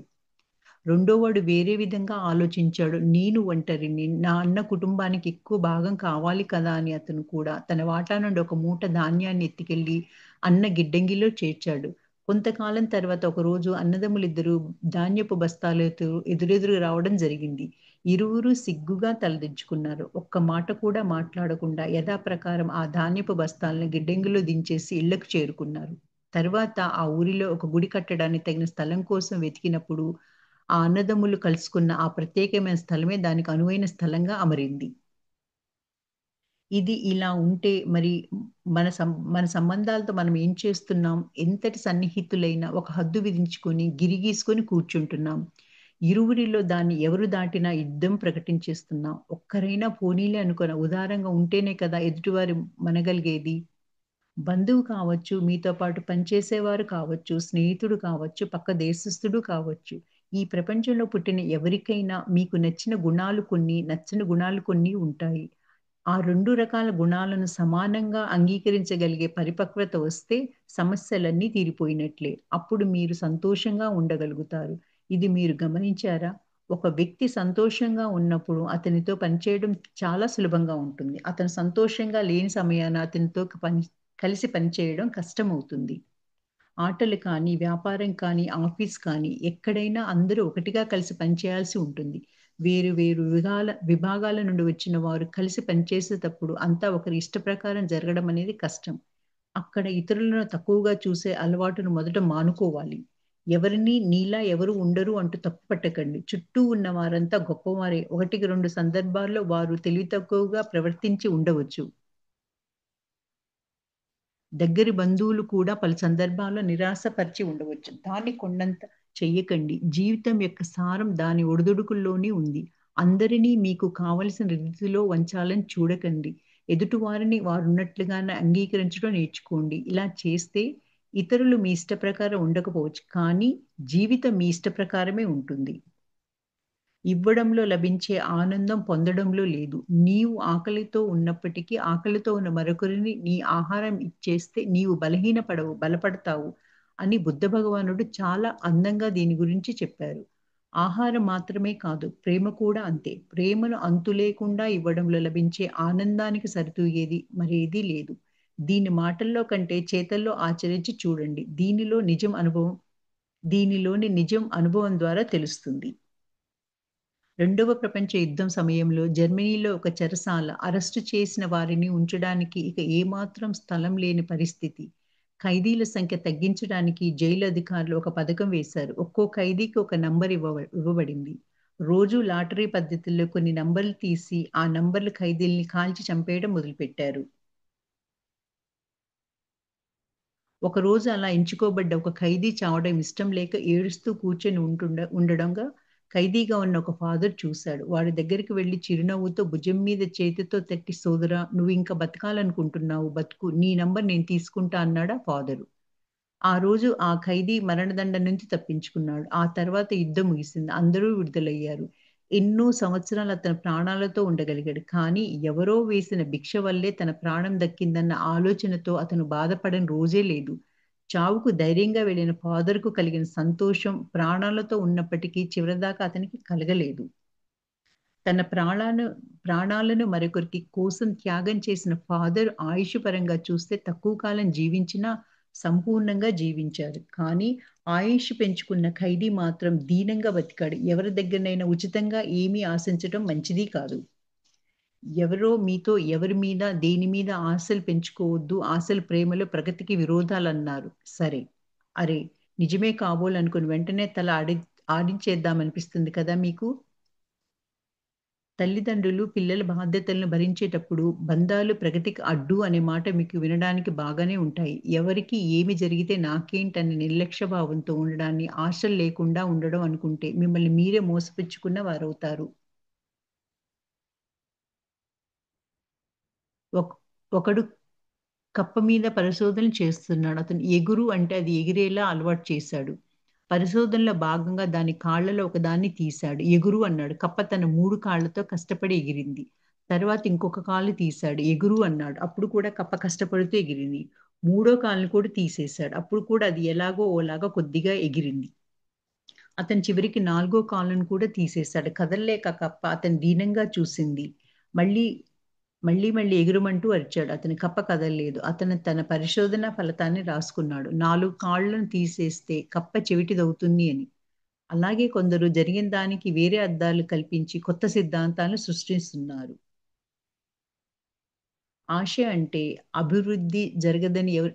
రెండోవాడు వేరే విధంగా ఆలోచించాడు. నేను ఒంటరిని. నా అన్న కుటుంబానికి ఎక్కువ భాగం కావాలి కదా అని అతను కూడా తన వాటా నుండి ఒక మూట ధాన్యాన్ని ఎత్తుకెళ్ళి అన్న గిడ్డంగిలో చేర్చాడు. కొంతకాలం తర్వాత ఒకరోజు అన్నదమ్ములిద్దరూ ధాన్యపు బస్తాలతో ఎదురెదురుగా రావడం జరిగింది. ఇరువురు సిగ్గుగా తలదించుకున్నారు. ఒక్క మాట కూడా మాట్లాడకుండా యథాప్రకారం ఆ ధాన్యపు బస్తాలను గిడ్డంగిలో దించేసి ఇళ్లకు చేరుకున్నారు. తర్వాత ఆ ఊరిలో ఒక గుడి కట్టడానికి తగిన స్థలం కోసం వెతికినప్పుడు ఆ అన్నదమ్ములు కలుసుకున్న ఆ ప్రత్యేకమైన స్థలమే దానికి అనువైన స్థలంగా అమరింది. ఇది ఇలా ఉంటే మరి మన సంబంధాలతో మనం ఏం చేస్తున్నాం? ఎంతటి సన్నిహితులైనా ఒక హద్దు విధించుకొని, గిరిగీసుకొని కూర్చుంటున్నాం. ఇరువురిలో దాన్ని ఎవరు దాటినా యుద్ధం ప్రకటించేస్తున్నాం. ఒక్కరైనా పోనీలే అనుకోన ఉదారంగా ఉంటేనే కదా ఎదుటివారు మనగలిగేది. బంధువు కావచ్చు, మీతో పాటు పనిచేసేవారు కావచ్చు, స్నేహితుడు కావచ్చు, పక్క దేశస్థుడు కావచ్చు. ఈ ప్రపంచంలో పుట్టిన ఎవరికైనా మీకు నచ్చిన గుణాలు కొన్ని, నచ్చని గుణాలు కొన్ని ఉంటాయి. ఆ 2 రకాల గుణాలను సమానంగా అంగీకరించగలిగే పరిపక్వత వస్తే సమస్యలన్నీ తీరిపోయినట్లే. అప్పుడు మీరు సంతోషంగా ఉండగలుగుతారు. ఇది మీరు గమనించారా? ఒక వ్యక్తి సంతోషంగా ఉన్నప్పుడు అతనితో పనిచేయడం చాలా సులభంగా ఉంటుంది. అతను సంతోషంగా లేని సమయాన అతనితో కలిసి పనిచేయడం కష్టమవుతుంది. ఆటలు కానీ, వ్యాపారం కానీ, ఆఫీస్ కానీ ఎక్కడైనా అందరూ ఒకటిగా కలిసి పనిచేయాల్సి ఉంటుంది. వేరు వేరు విభాగాల నుండి వచ్చిన వారు కలిసి పనిచేసేటప్పుడు అంతా ఒకరి ఇష్ట ప్రకారం జరగడం అనేది కష్టం. అక్కడ ఇతరులను తక్కువగా చూసే అలవాటును మొదట మానుకోవాలి. ఎవరిని నీలా ఎవరు ఉండరు అంటూ తప్పు పట్టకండి. చుట్టూ ఉన్న వారంతా గొప్పవారే. 1, 2 సందర్భాల్లో వారు తెలివి తక్కువగా ప్రవర్తించి ఉండవచ్చు. దగ్గరి బంధువులు కూడా పలు సందర్భాల్లో నిరాశపరిచి ఉండవచ్చు. దాన్ని కొండంత చెయ్యకండి. జీవితం యొక్క సారం దాని ఒడిదుడుకుల్లోనే ఉంది. అందరినీ మీకు కావలసిన రీతిలో వంచాలని చూడకండి. ఎదుటివారిని వారున్నట్లుగానే అంగీకరించడం నేర్చుకోండి. ఇలా చేస్తే ఇతరులు మీ ఇష్ట ప్రకారం ఉండకపోవచ్చు. కానీ జీవితం మీ ఇష్ట ప్రకారమే ఉంటుంది. ఇవ్వడంలో లభించే ఆనందం పొందడంలో లేదు. నీవు ఆకలితో ఉన్నప్పటికీ, ఆకలితో ఉన్న మరొకరిని నీ ఆహారం ఇచ్చేస్తే నీవు బలపడతావు అని బుద్ధ భగవానుడు చాలా అందంగా దీని గురించి చెప్పారు. ఆహారం మాత్రమే కాదు, ప్రేమ కూడా అంతే. ప్రేమను అంతు లేకుండా ఇవ్వడంలో లభించే ఆనందానికి సరితూగేది మరేదీ లేదు. దీన్ని మాటల్లో కంటే చేతల్లో ఆచరించి చూడండి. దీనిలోని నిజం అనుభవం ద్వారా తెలుస్తుంది. రెండవ ప్రపంచ యుద్ధం సమయంలో జర్మనీలో ఒక చెరసాల అరెస్టు చేసిన వారిని ఉంచడానికి ఇక ఏమాత్రం స్థలం లేని పరిస్థితి. ఖైదీల సంఖ్య తగ్గించడానికి జైలు అధికారులు ఒక పథకం వేశారు. ఒక్కో ఖైదీకి ఒక నంబర్ ఇవ్వబడింది. రోజూ లాటరీ పద్ధతిలో కొన్ని నంబర్లు తీసి ఆ నంబర్లు ఖైదీల్ని కాల్చి చంపేయడం మొదలుపెట్టారు. ఒకరోజు అలా ఎంచుకోబడ్డ ఒక ఖైదీ చావడం ఇష్టం లేక ఏడుస్తూ కూర్చొని ఉండడంగా ఖైదీగా ఉన్న ఒక ఫాదర్ చూశాడు. వాడి దగ్గరికి వెళ్లి చిరునవ్వుతో భుజం మీద చేతితో తట్టి సోదరా నువ్వింక బతకాలనుకుంటున్నావు బతుకు. నీ నంబర్ నేను తీసుకుంటా అన్నాడా ఫాదరు. ఆ రోజు ఆ ఖైదీ మరణదండ నుంచి తప్పించుకున్నాడు. ఆ తర్వాత యుద్ధం ముగిసింది. అందరూ విడుదలయ్యారు. ఎన్నో సంవత్సరాలు అతను ప్రాణాలతో ఉండగలిగాడు. కానీ ఎవరో వేసిన భిక్ష వల్లే తన ప్రాణం దక్కిందన్న ఆలోచనతో అతను బాధపడని రోజే లేదు. చావుకు ధైర్యంగా వెళ్ళిన ఫాదర్‌కు కలిగిన సంతోషం ప్రాణాలతో ఉన్నప్పటికీ చివరిదాకా అతనికి కలగలేదు. తన ప్రాణాలను మరొకరికి కోసం త్యాగం చేసిన ఫాదర్ ఆయుష్ పరంగా చూస్తే తక్కువ కాలం జీవించినా సంపూర్ణంగా జీవించారు. కానీ ఆయుష్ పెంచుకున్న ఖైదీ మాత్రం దీనంగా బతికాడు. ఎవరి దగ్గరనైనా ఉచితంగా ఏమీ ఆశించటం మంచిది కాదు. ఎవరి మీద దేని మీద ఆశలు పెంచుకోవద్దు. ఆశలు ప్రేమలో ప్రగతికి విరోధాలన్నారు. సరే. అరే! నిజమే కాబోలనుకుని వెంటనే తల ఆడించేద్దామనిపిస్తుంది కదా మీకు? తల్లిదండ్రులు పిల్లల బాధ్యతలను భరించేటప్పుడు బంధాలు ప్రగతికి అడ్డు అనే మాట మీకు వినడానికి బాగానే ఉంటాయి. ఎవరికి ఏమి జరిగితే నాకేంటనే నిర్లక్ష్య భావంతో ఉండడాన్ని ఆశలు లేకుండా ఉండడం అనుకుంటే మిమ్మల్ని మీరే మోసపుచ్చుకున్న వారవుతారు. ఒక ఒకడు కప్ప మీద పరిశోధన చేస్తున్నాడు. అతను ఎగురు అంటే అది ఎగిరేలా అలవాటు చేశాడు. పరిశోధనలో భాగంగా దాని కాళ్ళలో ఒకదాన్ని తీశాడు. ఎగురు అన్నాడు. కప్ప తన 3 కాళ్ళతో కష్టపడి ఎగిరింది. తర్వాత ఇంకొక కాలు తీశాడు. ఎగురు అన్నాడు. అప్పుడు కూడా కప్ప కష్టపడుతూ ఎగిరింది. మూడో కాలుని కూడా తీసేశాడు. అప్పుడు కూడా అది ఎలాగో ఓలాగా కొద్దిగా ఎగిరింది. అతను చివరికి నాలుగో కాలును కూడా తీసేశాడు. కదలలేక కప్ప అతన్ని దీనంగా చూసింది. మళ్ళీ మళ్ళీ ఎగురమంటూ అరిచాడు. అతని కప్ప కదలలేదు. అతను తన పరిశోధన ఫలితాన్ని రాసుకున్నాడు. 4 కాళ్ళను తీసేస్తే కప్ప చెవిటిదవుతుంది అని. అలాగే కొందరు జరిగిన దానికి వేరే అర్థాలు కల్పించి కొత్త సిద్ధాంతాలను సృష్టిస్తున్నారు. ఆశ అంటే అభివృద్ధి జరగదని ఎవరు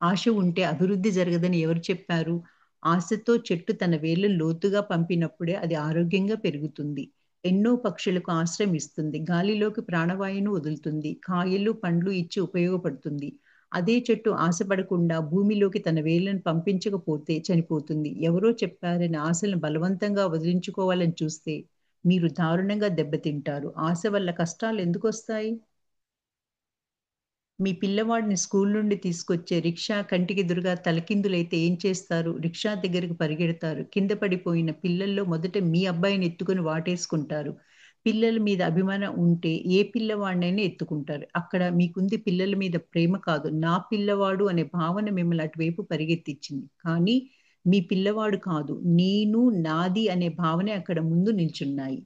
ఆశ ఉంటే అభివృద్ధి జరగదని ఎవరు చెప్పారు? ఆశతో చెట్టు తన వేర్లను లోతుగా పంపినప్పుడే అది ఆరోగ్యంగా పెరుగుతుంది. ఎన్నో పక్షులకు ఆశ్రయం ఇస్తుంది. గాలిలోకి ప్రాణవాయువును వదులుతుంది. కాయలు, పండ్లు ఇచ్చి ఉపయోగపడుతుంది. అదే చెట్టు ఆశపడకుండా భూమిలోకి తన వేర్లను పంపించకపోతే చనిపోతుంది. ఎవరో చెప్పారని ఆశలను బలవంతంగా వదిలించుకోవాలని చూస్తే మీరు దారుణంగా దెబ్బతింటారు. ఆశ వల్ల కష్టాలు ఎందుకొస్తాయి? మీ పిల్లవాడిని స్కూల్ నుండి తీసుకొచ్చే రిక్షా కంటికెదురుగా తలకిందులైతే ఏం చేస్తారు? రిక్షా దగ్గరికి పరిగెడతారు. కింద పడిపోయిన పిల్లల్లో మొదట మీ అబ్బాయిని ఎత్తుకొని వాటేసుకుంటారు. పిల్లల మీద అభిమానం ఉంటే ఏ పిల్లవాడినైనా ఎత్తుకుంటారు. అక్కడ మీకుంది పిల్లల మీద ప్రేమ కాదు. నా పిల్లవాడు అనే భావన మిమ్మల్ని అటువైపు పరిగెత్తిచ్చింది. కానీ మీ పిల్లవాడు కాదు. నేను, నాది అనే భావనే అక్కడ ముందు నిల్చున్నాయి.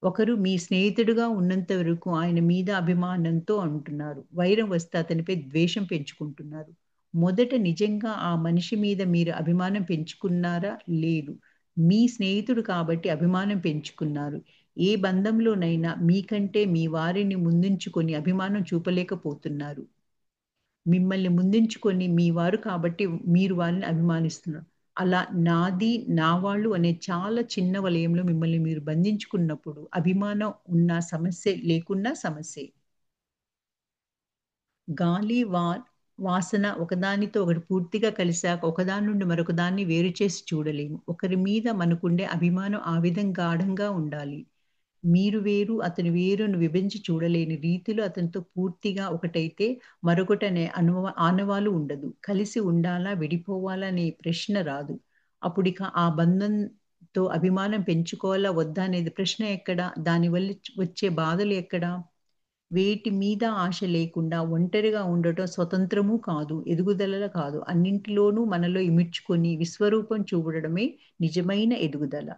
ఒకరు మీ స్నేహితుడుగా ఉన్నంత వరకు ఆయన మీద అభిమానంతో అంటున్నారు. వైరం వస్తే అతనిపై ద్వేషం పెంచుకుంటున్నారు. మొదట నిజంగా ఆ మనిషి మీద మీరు అభిమానం పెంచుకున్నారా? లేదు. మీ స్నేహితుడు కాబట్టి అభిమానం పెంచుకున్నారు. ఏ బంధంలోనైనా మీకంటే మీ వారిని ముందుంచుకొని అభిమానం చూపలేకపోతున్నారు. మిమ్మల్ని ముందుంచుకొని మీ వారు కాబట్టి మీరు వారిని అభిమానిస్తున్నారు. అలా నాది, నా వాళ్ళు అనే చాలా చిన్న వలయంలో మిమ్మల్ని మీరు బంధించుకున్నప్పుడు అభిమానం ఉన్న సమస్యే, లేకున్నా సమస్యే. గాలి, వాసన ఒకదానితో ఒకటి పూర్తిగా కలిసాక ఒకదాని నుండి మరొక దాన్ని వేరు చేసి చూడలేము. ఒకరి మీద మనకుండే అభిమానం ఆ విధంగా గాఢంగా ఉండాలి. మీరు వేరు, అతను వేరును విభజించి చూడలేని రీతిలో అతనితో పూర్తిగా ఒకటైతే మరొకటనే ఆనవాలు ఉండదు. కలిసి ఉండాలా? విడిపోవాలా? అనే ప్రశ్న రాదు. అప్పుడిక ఆ బంధంతో అభిమానం పెంచుకోవాలా? వద్దా? అనేది ప్రశ్న ఎక్కడ? దానివల్ల వచ్చే బాధలు ఎక్కడ? వేటి మీద ఆశ లేకుండా ఒంటరిగా ఉండటం స్వతంత్రము కాదు, ఎదుగుదల కాదు. అన్నింటిలోనూ మనలో ఇమిడ్చుకొని విశ్వరూపం చూడడమే నిజమైన ఎదుగుదల.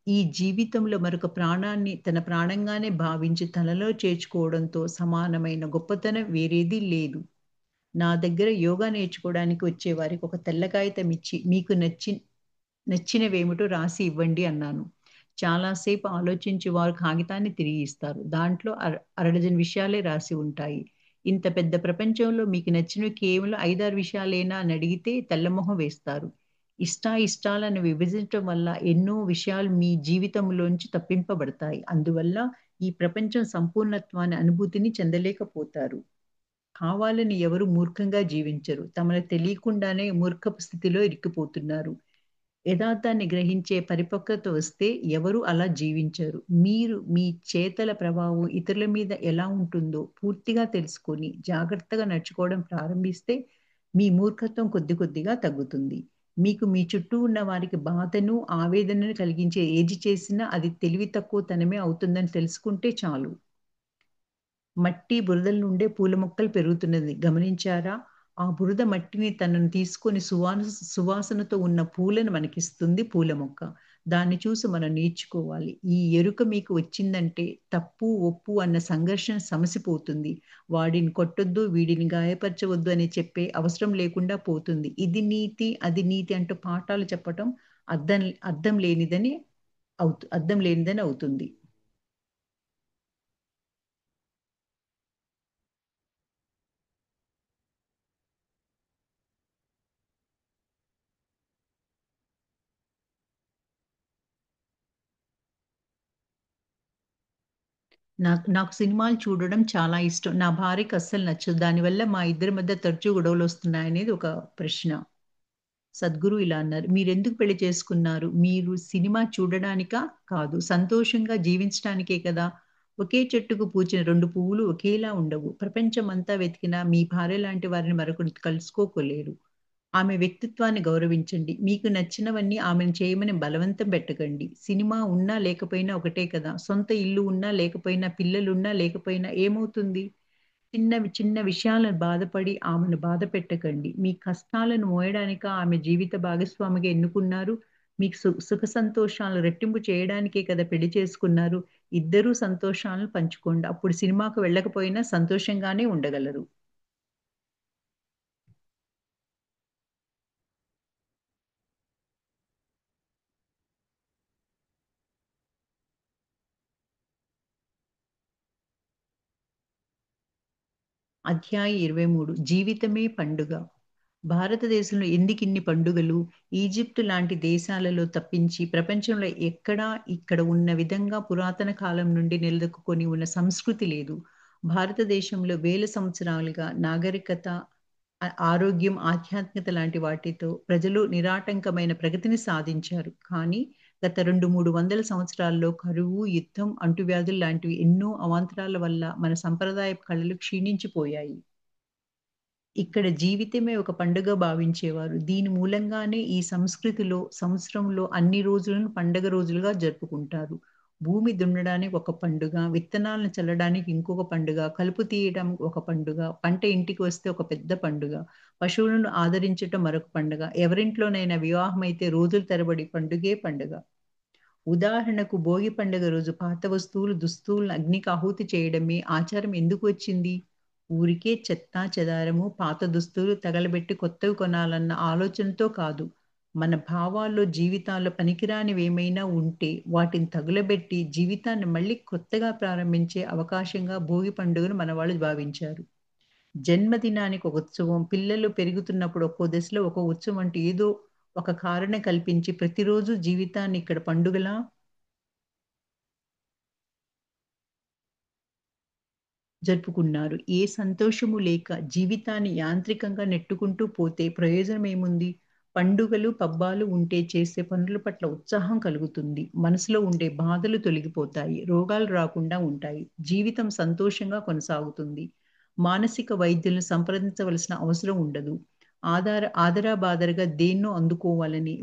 ఈ జీవితంలో మరొక ప్రాణాన్ని తన ప్రాణంగానే భావించి తనలో చేర్చుకోవడంతో సమానమైన గొప్పతనం వేరేది లేదు. నా దగ్గర యోగా నేర్చుకోవడానికి వచ్చే వారికి ఒక తెల్ల కాగితం ఇచ్చి మీకు నచ్చినవేమిటో రాసి ఇవ్వండి అన్నాను. చాలా సేపు ఆలోచించి వారు కాగితాన్ని తిరిగి ఇస్తారు. దాంట్లో అరడజను విషయాలే రాసి ఉంటాయి. ఇంత పెద్ద ప్రపంచంలో మీకు నచ్చినవి కేవలం 5, 6 విషయాలేనా అని అడిగితే తెల్లమొహం వేస్తారు. ఇష్టాలను విభజించటం వల్ల ఎన్నో విషయాలు మీ జీవితంలోంచి తప్పింపబడతాయి. అందువల్ల ఈ ప్రపంచం సంపూర్ణత్వాన్ని అనుభూతిని చెందలేకపోతారు. కావాలని ఎవరు మూర్ఖంగా జీవించరు. తమకు తెలియకుండానే మూర్ఖపు స్థితిలో ఇరుక్కుపోతున్నారు. యథార్థాన్ని గ్రహించే పరిపక్వత వస్తే ఎవరు అలా జీవించరు. మీరు మీ చేతల ప్రభావం ఇతరుల మీద ఎలా ఉంటుందో పూర్తిగా తెలుసుకొని జాగ్రత్తగా నడుచుకోవడం ప్రారంభిస్తే మీ మూర్ఖత్వం కొద్ది కొద్దిగా తగ్గుతుంది. మీకు మీ చుట్టూ ఉన్న వారికి బాధను, ఆవేదనను కలిగించే ఏది చేసినా అది తెలివి తక్కువతనమే అవుతుందని తెలుసుకుంటే చాలు. మట్టి, బురదల నుండే పూల మొక్కలు పెరుగుతున్నది గమనించారా? ఆ బురద మట్టిని తనను తీసుకొని సువాసనతో ఉన్న పూలను మనకిస్తుంది పూల మొక్క. దాన్ని చూసి మనం నేర్చుకోవాలి. ఈ ఎరుక మీకు వచ్చిందంటే తప్పు, ఒప్పు అన్న సంఘర్షణ సమసిపోతుంది. వాడిని కొట్టొద్దు, వీడిని గాయపరచవద్దు అని చెప్పే అవసరం లేకుండా పోతుంది. ఇది నీతి, అది నీతి అంటూ పాఠాలు చెప్పటం అర్థం అర్థం లేనిదని అర్థం లేనిదని అవుతుంది. నాకు సినిమాలు చూడడం చాలా ఇష్టం. నా భార్యకి అస్సలు నచ్చదు. దానివల్ల మా ఇద్దరి మధ్య తరచూ గొడవలొస్తున్నాయనేది ఒక ప్రశ్న. సద్గురు ఇలా అన్నారు. "మీరెందుకు పెళ్లి చేసుకున్నారు? మీరు సినిమా చూడడానికా? కాదు. సంతోషంగా జీవించటానికే కదా! ఒకే చెట్టుకు పూచిన 2 పువ్వులు ఒకేలా ఉండవు. ప్రపంచమంతా వెతికినా మీ భార్య లాంటి వారిని మరొకరు కలుసుకోలేరు. ఆమె వ్యక్తిత్వాన్ని గౌరవించండి. మీకు నచ్చినవన్నీ ఆమెను చేయమని బలవంతం పెట్టకండి. సినిమా ఉన్నా లేకపోయినా ఒకటే కదా! సొంత ఇల్లు ఉన్నా లేకపోయినా, పిల్లలున్నా లేకపోయినా ఏమవుతుంది? చిన్న విషయాలను బాధపడి ఆమెను బాధపెట్టకండి. మీ కష్టాలను మోయడానికా ఆమె జీవిత భాగస్వామిగా ఎన్నుకున్నారు? మీకు సుఖ సంతోషాలను రెట్టింపు చేయడానికే కదా పెళ్లి చేసుకున్నారు. ఇద్దరూ సంతోషాలను పంచుకోండి. అప్పుడు సినిమాకు వెళ్ళకపోయినా సంతోషంగానే ఉండగలరు." అధ్యాయం 23 జీవితమే పండుగ. భారతదేశంలో ఎందుకిన్ని పండుగలు? ఈజిప్ట్ లాంటి దేశాలలో తప్పించి ప్రపంచంలో ఎక్కడా ఇక్కడ ఉన్న విధంగా పురాతన కాలం నుండి నిలదొక్కుకొని ఉన్న సంస్కృతి లేదు. భారతదేశంలో వేల సంవత్సరాలుగా నాగరికత, ఆరోగ్యం, ఆధ్యాత్మికత లాంటి వాటితో ప్రజలు నిరాటంకమైన ప్రగతిని సాధించారు. కానీ గత 2, 300 సంవత్సరాల్లో కరువు, యుద్ధం, అంటువ్యాధులు లాంటివి ఎన్నో అవాంతరాల వల్ల మన సంప్రదాయపు కళలు క్షీణించిపోయాయి. ఇక్కడ జీవితమే ఒక పండుగ భావించేవారు. దీని మూలంగానే ఈ సంస్కృతిలో సంవత్సరంలో అన్ని రోజులను పండగ రోజులుగా జరుపుకుంటారు. భూమి దున్నడానికి ఒక పండుగ, విత్తనాలను చల్లడానికి ఇంకొక పండుగ, కలుపు తీయడం ఒక పండుగ, పంట ఇంటికి వస్తే ఒక పెద్ద పండుగ, పశువులను ఆదరించటం మరొక పండుగ, ఎవరింట్లోనైనా వివాహమైతే రోజుల తరబడి పండుగే పండుగ. ఉదాహరణకు భోగి పండుగ రోజు పాత వస్తువులు, దుస్తువులను అగ్నికి ఆహుతి చేయడమే ఆచారం ఎందుకు వచ్చింది? ఊరికే చెత్తా చెదారము, పాత దుస్తులు తగలబెట్టి కొత్తవి కొనాలన్న ఆలోచనతో కాదు. మన భావాల్లో, జీవితాల్లో పనికిరానివేమైనా ఉంటే వాటిని తగులబెట్టి జీవితాన్ని మళ్ళీ కొత్తగా ప్రారంభించే అవకాశంగా భోగి పండుగను మనవాళ్ళు భావించారు. జన్మదినానికి ఒక ఉత్సవం, పిల్లలు పెరుగుతున్నప్పుడు ఒక్కో దశలో ఒక్కో ఉత్సవం అంటూ ఏదో ఒక కారణం కల్పించి ప్రతిరోజు జీవితాన్ని ఇక్కడ పండుగలా జరుపుకున్నారు. ఏ సంతోషము లేక జీవితాన్ని యాంత్రికంగా నెట్టుకుంటూ పోతే ప్రయోజనమేముంది? పండుగలు, పబ్బాలు ఉంటే చేసే పనుల పట్ల ఉత్సాహం కలుగుతుంది. మనసులో ఉండే బాధలు తొలగిపోతాయి. రోగాలు రాకుండా ఉంటాయి. జీవితం సంతోషంగా కొనసాగుతుంది. మానసిక వైద్యులను సంప్రదించవలసిన అవసరం ఉండదు. ఆదరాబాదరగా దేన్నో అందుకోవాలని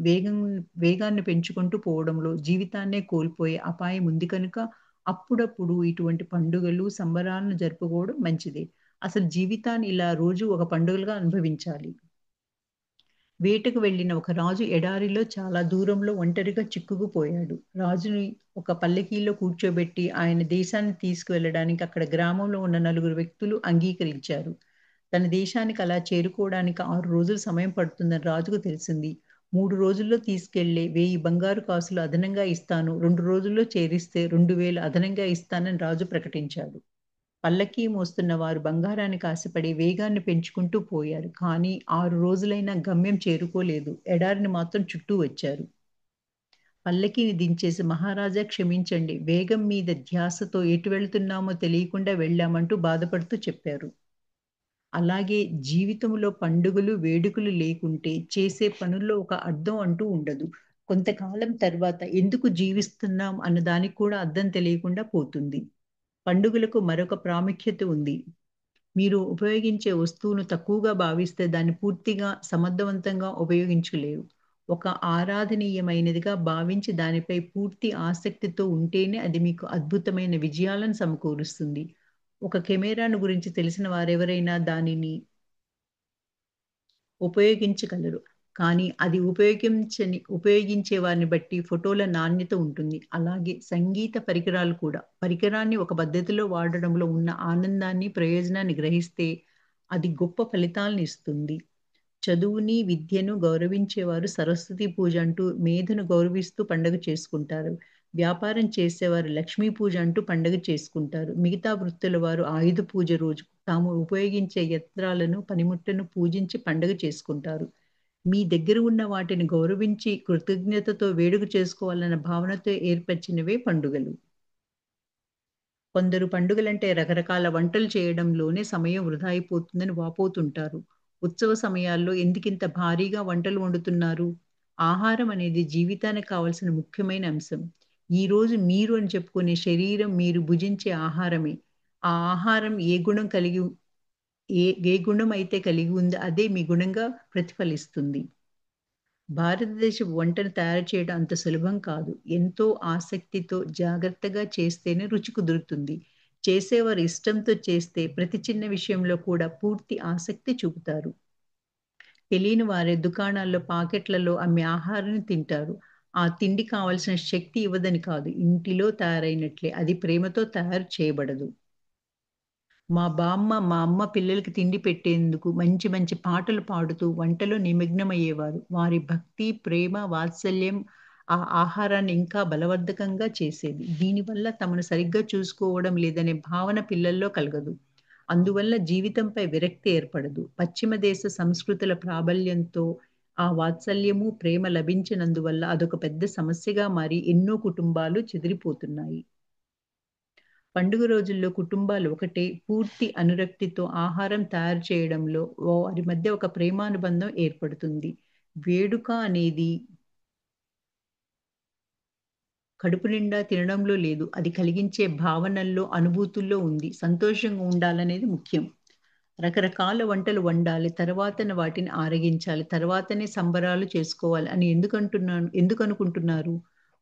వేగాన్ని పెంచుకుంటూ పోవడంలో జీవితాన్నే కోల్పోయే అపాయం ఉంది కనుక అప్పుడప్పుడు ఇటువంటి పండుగలు, సంబరాలను జరుపుకోవడం మంచిదే. అసలు జీవితాన్ని ఇలా రోజు ఒక పండుగలుగా అనుభవించాలి. వేటకు వెళ్ళిన ఒక రాజు ఎడారిలో చాలా దూరంలో ఒంటరిగా చిక్కుకుపోయాడు. రాజుని ఒక పల్లకీలో కూర్చోబెట్టి ఆయన దేశానికి తీసుకువెళ్ళడానికి అక్కడ గ్రామంలో ఉన్న నలుగురు వ్యక్తులు అంగీకరించారు. తన దేశానికి అలా చేరుకోవడానికి 6 రోజులు సమయం పడుతుందని రాజుకు తెలిసింది. 3 రోజుల్లో తీసుకెళ్ళే 1000 బంగారు కాసులు అదనంగా ఇస్తాను. 2 రోజుల్లో చేరిస్తే 2000 అదనంగా ఇస్తానని రాజు ప్రకటించాడు. పల్లకీ మోస్తున్న వారు బంగారానికి ఆశపడి వేగాన్ని పెంచుకుంటూ పోయారు. కానీ 6 రోజులైనా గమ్యం చేరుకోలేదు. ఎడారిని మాత్రం చుట్టూ వచ్చారు. పల్లకీని దించేసి మహారాజా క్షమించండి. వేగం మీద ధ్యాసతో ఎటు వెళ్తున్నామో తెలియకుండా వెళ్ళామంటూ బాధపడుతూ చెప్పారు. అలాగే జీవితంలో పండుగలు, వేడుకలు లేకుంటే చేసే పనుల్లో ఒక అర్థం అంటూ ఉండదు. కొంతకాలం తర్వాత ఎందుకు జీవిస్తున్నాం అన్న దానికి కూడా అర్థం తెలియకుండా పోతుంది. పండుగలకు మరొక ప్రాముఖ్యత ఉంది. మీరు ఉపయోగించే వస్తువును తక్కువగా భావిస్తే దాన్ని పూర్తిగా సమర్థవంతంగా ఉపయోగించలేరు. ఒక ఆరాధనీయమైనదిగా భావించి దానిపై పూర్తి ఆసక్తితో ఉంటేనే అది మీకు అద్భుతమైన విజయాలను సమకూరుస్తుంది. ఒక కెమెరాను గురించి తెలిసిన వారెవరైనా దానిని ఉపయోగించగలరు. కానీ అది ఉపయోగించే వారిని బట్టి ఫోటోల నాణ్యత ఉంటుంది. అలాగే సంగీత పరికరాలు కూడా. పరికరాన్ని ఒక పద్ధతిలో వాడడంలో ఉన్న ఆనందాన్ని, ప్రయోజనాన్ని గ్రహిస్తే అది గొప్ప ఫలితాలను ఇస్తుంది. చదువుని, విద్యను గౌరవించేవారు సరస్వతి పూజ అంటూ మేధను గౌరవిస్తూ పండుగ చేసుకుంటారు. వ్యాపారం చేసేవారు లక్ష్మీ పూజ అంటూ పండుగ చేసుకుంటారు. మిగతా వృత్తుల వారు ఆయుధ పూజ రోజు తాము ఉపయోగించే యంత్రాలను, పనిముట్లను పూజించి పండుగ చేసుకుంటారు. మీ దగ్గర ఉన్న వాటిని గౌరవించి కృతజ్ఞతతో వేడుక చేసుకోవాలన్న భావనతో ఏర్పరిచినవే పండుగలు. కొందరు పండుగలంటే రకరకాల వంటలు చేయడంలోనే సమయం వృధా అయిపోతుందని వాపోతుంటారు. ఉత్సవ సమయాల్లో ఎందుకింత భారీగా వంటలు వండుతున్నారు? ఆహారం అనేది జీవితానికి కావాల్సిన ముఖ్యమైన అంశం. ఈరోజు మీరు అని చెప్పుకునే శరీరం మీరు భుజించే ఆహారమే. ఆ ఆహారం ఏ గుణం అయితే కలిగి ఉందో అదే మీ గుణంగా ప్రతిఫలిస్తుంది. భారతదేశపు వంటను తయారు చేయడం అంత సులభం కాదు. ఎంతో ఆసక్తితో, జాగ్రత్తగా చేస్తేనే రుచి కుదురుతుంది. చేసేవారు ఇష్టంతో చేస్తే ప్రతి చిన్న విషయంలో కూడా పూర్తి ఆసక్తి చూపుతారు. తెలియని వారే దుకాణాల్లో, పాకెట్లలో అమ్మే ఆహారాన్ని తింటారు. ఆ తిండి కావాల్సిన శక్తి ఇవ్వదని కాదు. ఇంటిలో తయారైనట్లే అది ప్రేమతో తయారు చేయబడదు. మా అమ్మ పిల్లలకి తిండి పెట్టేందుకు మంచి మంచి పాటలు పాడుతూ వంటలో నిమగ్నమయ్యేవారు. వారి భక్తి, ప్రేమ, వాత్సల్యం ఆ ఆహారాన్ని ఇంకా బలవర్ధకంగా చేసేది. దీనివల్ల తమను సరిగ్గా చూసుకోవడం లేదనే భావన పిల్లల్లో కలగదు. అందువల్ల జీవితంపై విరక్తి ఏర్పడదు. పశ్చిమ దేశ సంస్కృతుల ప్రాబల్యంతో ఆ వాత్సల్యము, ప్రేమ లభించనందువల్ల అదొక పెద్ద సమస్యగా మారి ఎన్నో కుటుంబాలు చెదిరిపోతున్నాయి. పండుగ రోజుల్లో కుటుంబాలు ఒకటే పూర్తి అనురక్తితో ఆహారం తయారు చేయడంలో వారి మధ్య ఒక ప్రేమానుబంధం ఏర్పడుతుంది. వేడుక అనేది కడుపు నిండా తినడంలో లేదు. అది కలిగించే భావనల్లో, అనుభూతుల్లో ఉంది. సంతోషంగా ఉండాలనేది ముఖ్యం. రకరకాల వంటలు వండాలి. తర్వాతన వాటిని ఆరగించాలి. తర్వాతనే సంబరాలు చేసుకోవాలి అని ఎందుకనుకుంటున్నారు?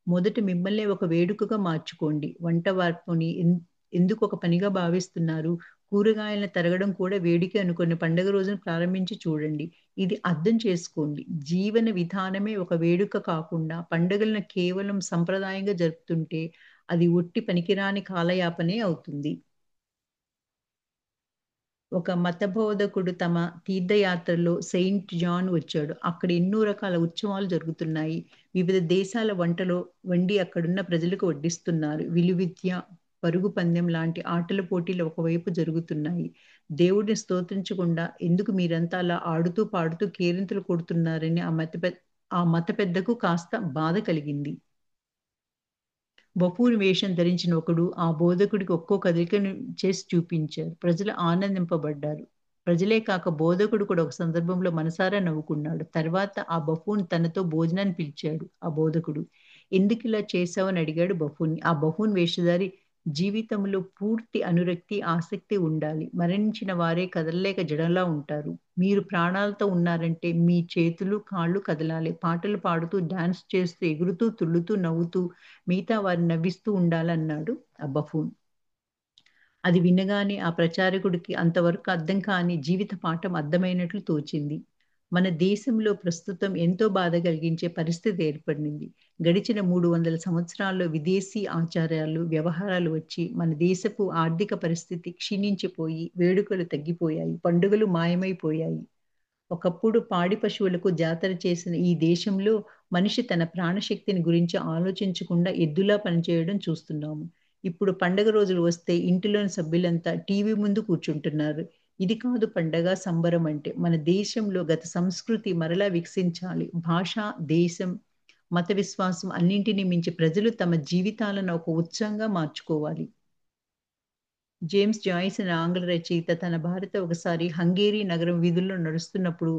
మొదట మిమ్మల్నే ఒక వేడుకగా మార్చుకోండి. వంట వార్పుని ఎందుకు ఒక పనిగా భావిస్తున్నారు? కూరగాయలను తరగడం కూడా వేడుకే అనుకోని పండుగ రోజున ప్రారంభించి చూడండి. ఇది అర్థం చేసుకోండి. జీవన విధానమే ఒక వేడుక కాకుండా పండుగలను కేవలం సంప్రదాయంగా జరుపుతుంటే అది ఒట్టి పనికిరాని కాలయాపనే అవుతుంది. ఒక మత బోధకుడు తమ తీర్థయాత్రలో సెయింట్ జాన్ వచ్చాడు. అక్కడ ఎన్నో రకాల ఉత్సవాలు జరుగుతున్నాయి. వివిధ దేశాల వంటలు వండి అక్కడున్న ప్రజలకు వడ్డిస్తున్నారు. విలువిద్య, పరుగు పందెం లాంటి ఆటల పోటీలు ఒకవైపు జరుగుతున్నాయి. దేవుడిని స్తోత్రించకుండా ఎందుకు మీరంతా అలా ఆడుతూ, పాడుతూ కేరింతలు కొడుతున్నారని ఆ మత పెద్దకు కాస్త బాధ కలిగింది. బఫూన్ వేషం ధరించిన ఒకడు ఆ బోధకుడికి ఒక్కో కదలికను చేసి చూపించారు. ప్రజలు ఆనందింపబడ్డారు. ప్రజలే కాక బోధకుడు కూడా ఒక సందర్భంలో మనసారా నవ్వుకున్నాడు. తర్వాత ఆ బఫూన్ తనతో భోజనానికి పిలిచాడు ఆ బోధకుడు. ఎందుకిలా చేశావని అడిగాడు బఫూన్‌ని. ఆ బఫూన్ వేషధారి జీవితంలో పూర్తి అనురక్తి, ఆసక్తి ఉండాలి. మరణించిన వారే కదలలేక జడంలా ఉంటారు. మీరు ప్రాణాలతో ఉన్నారంటే మీ చేతులు, కాళ్ళు కదలాలి. పాటలు పాడుతూ, డాన్స్ చేస్తూ, ఎగురుతూ, తుళ్ళుతూ, నవ్వుతూ మిగతా వారిని నవ్విస్తూ ఉండాలన్నాడు ఆ బఫూన్. అది వినగానే ఆ ప్రచారకుడికి అంతవరకు అర్థం కాని జీవిత పాఠం అర్థమైనట్లు తోచింది. మన దేశంలో ప్రస్తుతం ఎంతో బాధ కలిగించే పరిస్థితి ఏర్పడింది. గడిచిన 300 సంవత్సరాల్లో విదేశీ ఆచారాలు, వ్యవహారాలు వచ్చి మన దేశపు ఆర్థిక పరిస్థితి క్షీణించిపోయి, వేడుకలు తగ్గిపోయాయి, పండుగలు మాయమైపోయాయి. ఒకప్పుడు పాడి పశువులకు జాతర చేసిన ఈ దేశంలో మనిషి తన ప్రాణశక్తిని గురించి ఆలోచించకుండా ఎద్దులా పనిచేయడం చూస్తున్నాము. ఇప్పుడు పండగ రోజులు వస్తే ఇంటిలోని సభ్యులంతా టీవీ ముందు కూర్చుంటున్నారు. ఇది కాదు పండగ, సంబరం అంటే. మన దేశంలో గత సంస్కృతి మరలా వికసించాలి. భాష, దేశం, మత విశ్వాసం అన్నింటిని మించి ప్రజలు తమ జీవితాలను ఒక ఉత్సవంగా మార్చుకోవాలి. జేమ్స్ జాయిస్ అనే ఆంగ్ల రచయిత తన భార్యతో ఒకసారి హంగేరీ నగరం వీధుల్లో నడుస్తున్నప్పుడు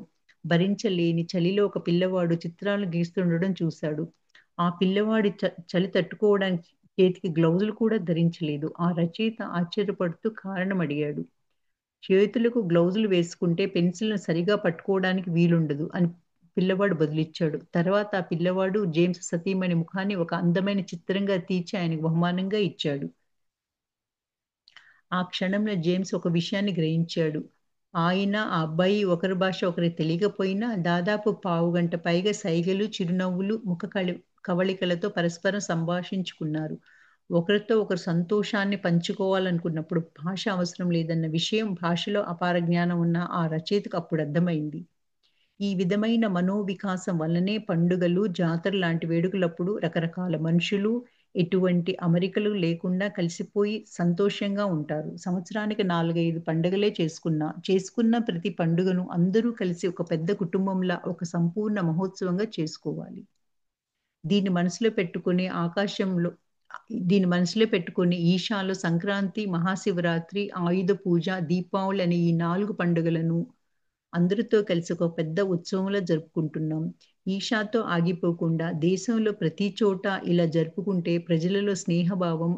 భరించలేని చలిలో ఒక పిల్లవాడు చిత్రాలు గీస్తుండడం చూశాడు. ఆ పిల్లవాడి చలి తట్టుకోవడానికి చేతికి గ్లౌజులు కూడా ధరించలేదు. ఆ రచయిత ఆశ్చర్యపడుతూ కారణం అడిగాడు. చేతులకు గ్లౌజులు వేసుకుంటే పెన్సిల్‌ను సరిగా పట్టుకోవడానికి వీలుండదు అని పిల్లవాడు బదులిచ్చాడు. తర్వాత ఆ పిల్లవాడు జేమ్స్ సతీమణి ముఖాన్ని ఒక అందమైన చిత్రంగా తీర్చి ఆయనకు బహుమానంగా ఇచ్చాడు. ఆ క్షణంలో జేమ్స్ ఒక విషయాన్ని గ్రహించాడు. ఆయన, ఆ అబ్బాయి ఒకరి భాష ఒకరికి తెలియకపోయినా దాదాపు పావుగంట పైగా సైగలు, చిరునవ్వులు, కవళికలతో పరస్పరం సంభాషించుకున్నారు. ఒకరితో ఒకరు సంతోషాన్ని పంచుకోవాలనుకున్నప్పుడు భాష అవసరం లేదన్న విషయం భాషలో అపార జ్ఞానం ఉన్న ఆ రచయితకు అప్పుడు అర్థమైంది. ఈ విధమైన మనోవికాసం వల్లనే పండుగలు, జాతరలాంటి వేడుకలప్పుడు రకరకాల మనుషులు ఎటువంటి అమరికలు లేకుండా కలిసిపోయి సంతోషంగా ఉంటారు. సంవత్సరానికి 4, 5 పండుగలే చేసుకున్న ప్రతి పండుగను అందరూ కలిసి ఒక పెద్ద కుటుంబంలా ఒక సంపూర్ణ మహోత్సవంగా చేసుకోవాలి. దీన్ని మనసులో పెట్టుకొని ఆకాశంలో దీన్ని మనసులో పెట్టుకొని ఈషాలో సంక్రాంతి, మహాశివరాత్రి, ఆయుధ పూజ, దీపావళి అనే ఈ 4 పండుగలను అందరితో కలిసి ఒక పెద్ద ఉత్సవంలా జరుపుకుంటున్నాం. ఈషాతో ఆగిపోకుండా దేశంలో ప్రతి చోట ఇలా జరుపుకుంటే ప్రజలలో స్నేహభావం,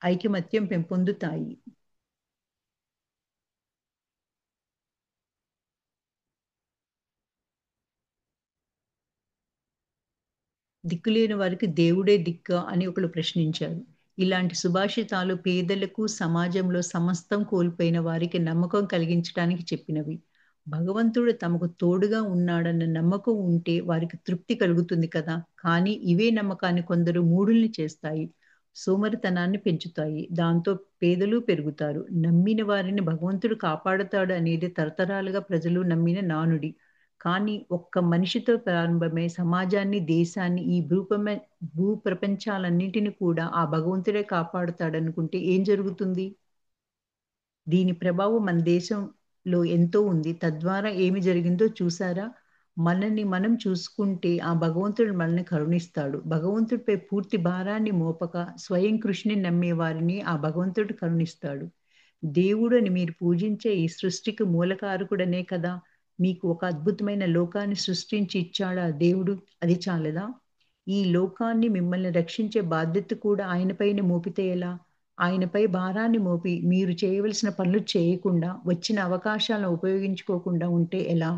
ఐకమత్యం పెంపొందుతాయి. దిక్కులేని వారికి దేవుడే దిక్కా అని ఒకళ్ళు ప్రశ్నించారు. ఇలాంటి సుభాషితాలు పేదలకు, సమాజంలో సమస్తం కోల్పోయిన వారికి నమ్మకం కలిగించడానికి చెప్పినవి. భగవంతుడు తమకు తోడుగా ఉన్నాడన్న నమ్మకం ఉంటే వారికి తృప్తి కలుగుతుంది కదా! కానీ ఇవే నమ్మకాన్ని కొందరు మూఢుల్ని చేస్తాయి. సోమరితనాన్ని పెంచుతాయి. దాంతో పేదలు పెరుగుతారు. నమ్మిన వారిని భగవంతుడు కాపాడతాడు అనేది తరతరాలుగా ప్రజలు నమ్మిన నానుడి. కానీ ఒక్క మనిషితో ప్రారంభమై సమాజాన్ని, దేశాన్ని, ఈ భూప్రపంచాలన్నిటిని కూడా ఆ భగవంతుడే కాపాడుతాడనుకుంటే ఏం జరుగుతుంది? దీని ప్రభావం మన దేశంలో ఎంతో ఉంది. తద్వారా ఏమి జరిగిందో చూసారా? మనల్ని మనం చూసుకుంటే ఆ భగవంతుడు మనల్ని కరుణిస్తాడు. భగవంతుడిపై పూర్తి భారాన్ని మోపక స్వయం కృషిని నమ్మే వారిని ఆ భగవంతుడు కరుణిస్తాడు. దేవుడని మీరు పూజించే ఈ సృష్టికి మూలకారకుడనే కదా! మీకు ఒక అద్భుతమైన లోకాన్ని సృష్టించి ఇచ్చాడా దేవుడు. అది చాలదా? ఈ లోకాన్ని మిమ్మల్ని రక్షించే బాధ్యత కూడా ఆయన పైన మోపితే ఎలా? ఆయనపై భారాన్ని మోపి మీరు చేయవలసిన పనులు చేయకుండా, వచ్చిన అవకాశాలను ఉపయోగించుకోకుండా ఉంటే ఎలా?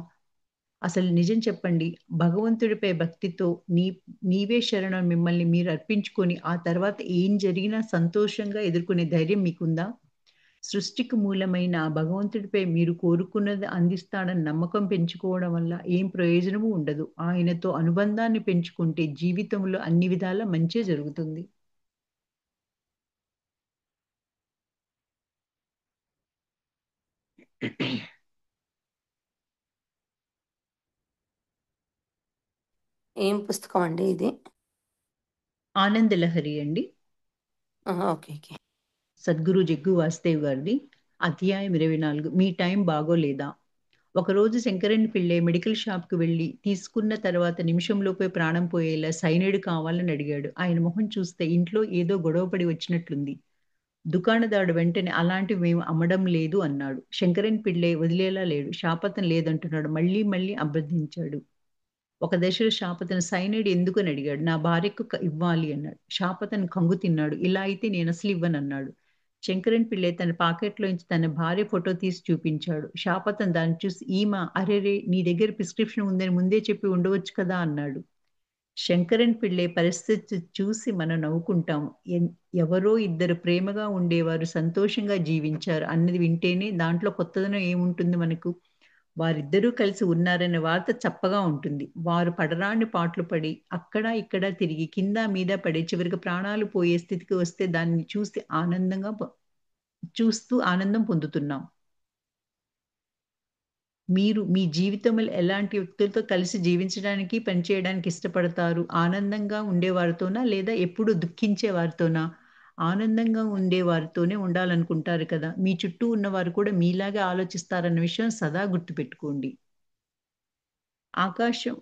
అసలు నిజం చెప్పండి. భగవంతుడిపై భక్తితో నీ నీవే శరణం మిమ్మల్ని మీరు అర్పించుకొని, ఆ తర్వాత ఏం జరిగినా సంతోషంగా ఎదుర్కొనే ధైర్యం మీకుందా? సృష్టికి మూలమైన ఆ భగవంతుడిపై మీరు కోరుకున్నది అందిస్తాడని నమ్మకం పెంచుకోవడం వల్ల ఏం ప్రయోజనము ఉండదు. ఆయనతో అనుబంధాన్ని పెంచుకుంటే జీవితంలో అన్ని విధాలా మంచే జరుగుతుంది. ఏం పుస్తకం అండి ఇది? ఆనందలహరి అండి. ఆహా! ఓకే. ఓకే. సద్గురు జగ్గు వాసుదేవ్ గారిది. అధ్యాయం 24 మీ టైం బాగోలేదా? ఒకరోజు శంకరన్ పిళ్ళై మెడికల్ షాప్‌కి వెళ్లి తీసుకున్న తర్వాత నిమిషంలోపే ప్రాణం పోయేలా సైనైడ్ కావాలని అడిగాడు. ఆయన మొహం చూస్తే ఇంట్లో ఏదో గొడవ పడి వచ్చినట్లుంది. దుకాణదారుడు వెంటనే అలాంటివి మేము అమ్మడం లేదు అన్నాడు. శంకరన్ పిళ్ళై వదిలేలా లేడు. శాపతం లేదంటున్నాడు. మళ్ళీ మళ్ళీ అబద్ధించాడు. ఒక దశలో శాపతను సైనైడ్ ఎందుకని అడిగాడు. నా భార్యకు ఇవ్వాలి అన్నాడు. శాపతను కంగు తిన్నాడు. ఇలా అయితే నేనసలు ఇవ్వనన్నాడు. శంకరన్ పిళ్ళై తన పాకెట్లోంచి తన భార్య ఫోటో తీసి చూపించాడు. శాపతన్ దాన్ని చూసి అరెరే! నీ దగ్గర ప్రిస్క్రిప్షన్ ఉందని ముందే చెప్పి ఉండవచ్చు కదా అన్నాడు. శంకరన్ పిళ్ళై పరిస్థితి చూసి మనం నవ్వుకుంటాం. ఎవరో ఇద్దరు ప్రేమగా ఉండేవారు సంతోషంగా జీవించారు అన్నది వింటేనే దాంట్లో కొత్తదనం ఏముంటుంది మనకు? వారిద్దరూ కలిసి ఉన్నారనే వార్త చప్పగా ఉంటుంది. వారు పడరాని పాట్లు పడి, అక్కడ ఇక్కడ తిరిగి కింద మీద పడి చివరికి ప్రాణాలు పోయే స్థితికి వస్తే దాన్ని చూస్తూ ఆనందం పొందుతున్నాం. మీరు మీ జీవితంలో ఎలాంటి వ్యక్తులతో కలిసి జీవించడానికి, పనిచేయడానికి ఇష్టపడతారు? ఆనందంగా ఉండేవారితోనా? లేదా ఎప్పుడూ దుఃఖించే వారితోనా? ఆనందంగా ఉండేవారితోనే ఉండాలనుకుంటారు కదా! మీ చుట్టూ ఉన్నవారు కూడా మీలాగే ఆలోచిస్తారన్న విషయం సదా గుర్తుపెట్టుకోండి. ఆకాశం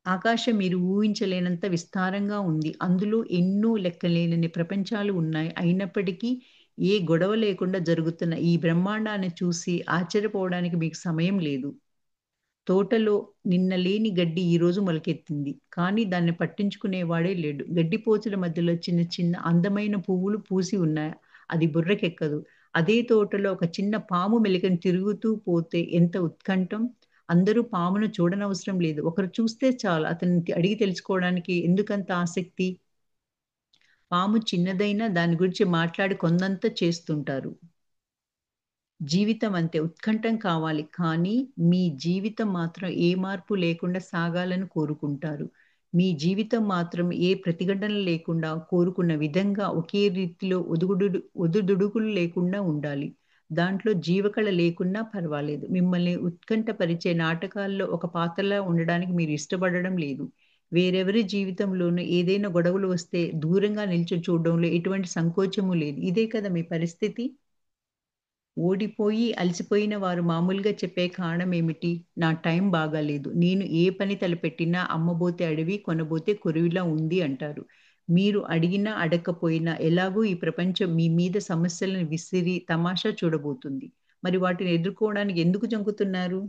ఆకాశం మీరు ఊహించలేనంత విస్తారంగా ఉంది. అందులో ఎన్నో లెక్కలేనన్ని ప్రపంచాలు ఉన్నాయి. అయినప్పటికీ ఏ గొడవ లేకుండా జరుగుతున్న ఈ బ్రహ్మాండాన్ని చూసి ఆశ్చర్యపోవడానికి మీకు సమయం లేదు. తోటలో నిన్న లేని గడ్డి ఈరోజు మొలకెత్తింది. కానీ దాన్ని పట్టించుకునేవాడే లేడు. గడ్డిపోచల మధ్యలో చిన్న చిన్న అందమైన పువ్వులు పూసి ఉన్నాయి. అది బుర్రకెక్కదు. అదే తోటలో ఒక చిన్న పాము మెలికను తిరుగుతూ పోతే ఎంత ఉత్కంఠం! అందరూ పామును చూడనవసరం లేదు. ఒకరు చూస్తే చాలు అతన్ని అడిగి తెలుసుకోవడానికి ఎందుకంత ఆసక్తి? పాము చిన్నదైనా దాని గురించి మాట్లాడి కొండంత చేస్తుంటారు. జీవితం అంతే ఉత్కంఠం కావాలి. కానీ మీ జీవితం మాత్రం ఏ మార్పు లేకుండా సాగాలని కోరుకుంటారు. మీ జీవితం మాత్రం ఏ ప్రతిఘటన లేకుండా కోరుకున్న విధంగా ఒకే రీతిలో ఒదుదుడుకులు లేకుండా ఉండాలి. దాంట్లో జీవకళ లేకున్నా పర్వాలేదు. మిమ్మల్ని ఉత్కంఠపరిచే నాటకాల్లో ఒక పాత్రలా ఉండడానికి మీరు ఇష్టపడడం లేదు. వేరెవరి జీవితంలోనూ ఏదైనా గొడవలు వస్తే దూరంగా నిల్చొని చూడడంలో ఎటువంటి సంకోచము లేదు. ఇదే కదా మీ పరిస్థితి? ఓడిపోయి, అలసిపోయిన వారు మామూలుగా చెప్పే కారణమేమిటి? నా టైం బాగాలేదు. నేను ఏ పని తలపెట్టినా అమ్మబోతే అడవి, కొనబోతే కొరువిలా ఉంది అంటారు. మీరు అడిగినా, అడగకపోయినా ఎలాగో ఈ ప్రపంచం మీ మీద సమస్యలను విసిరి తమాషా చూడబోతుంది. మరి వాటిని ఎదుర్కోవడానికి ఎందుకు జంకుతున్నారు?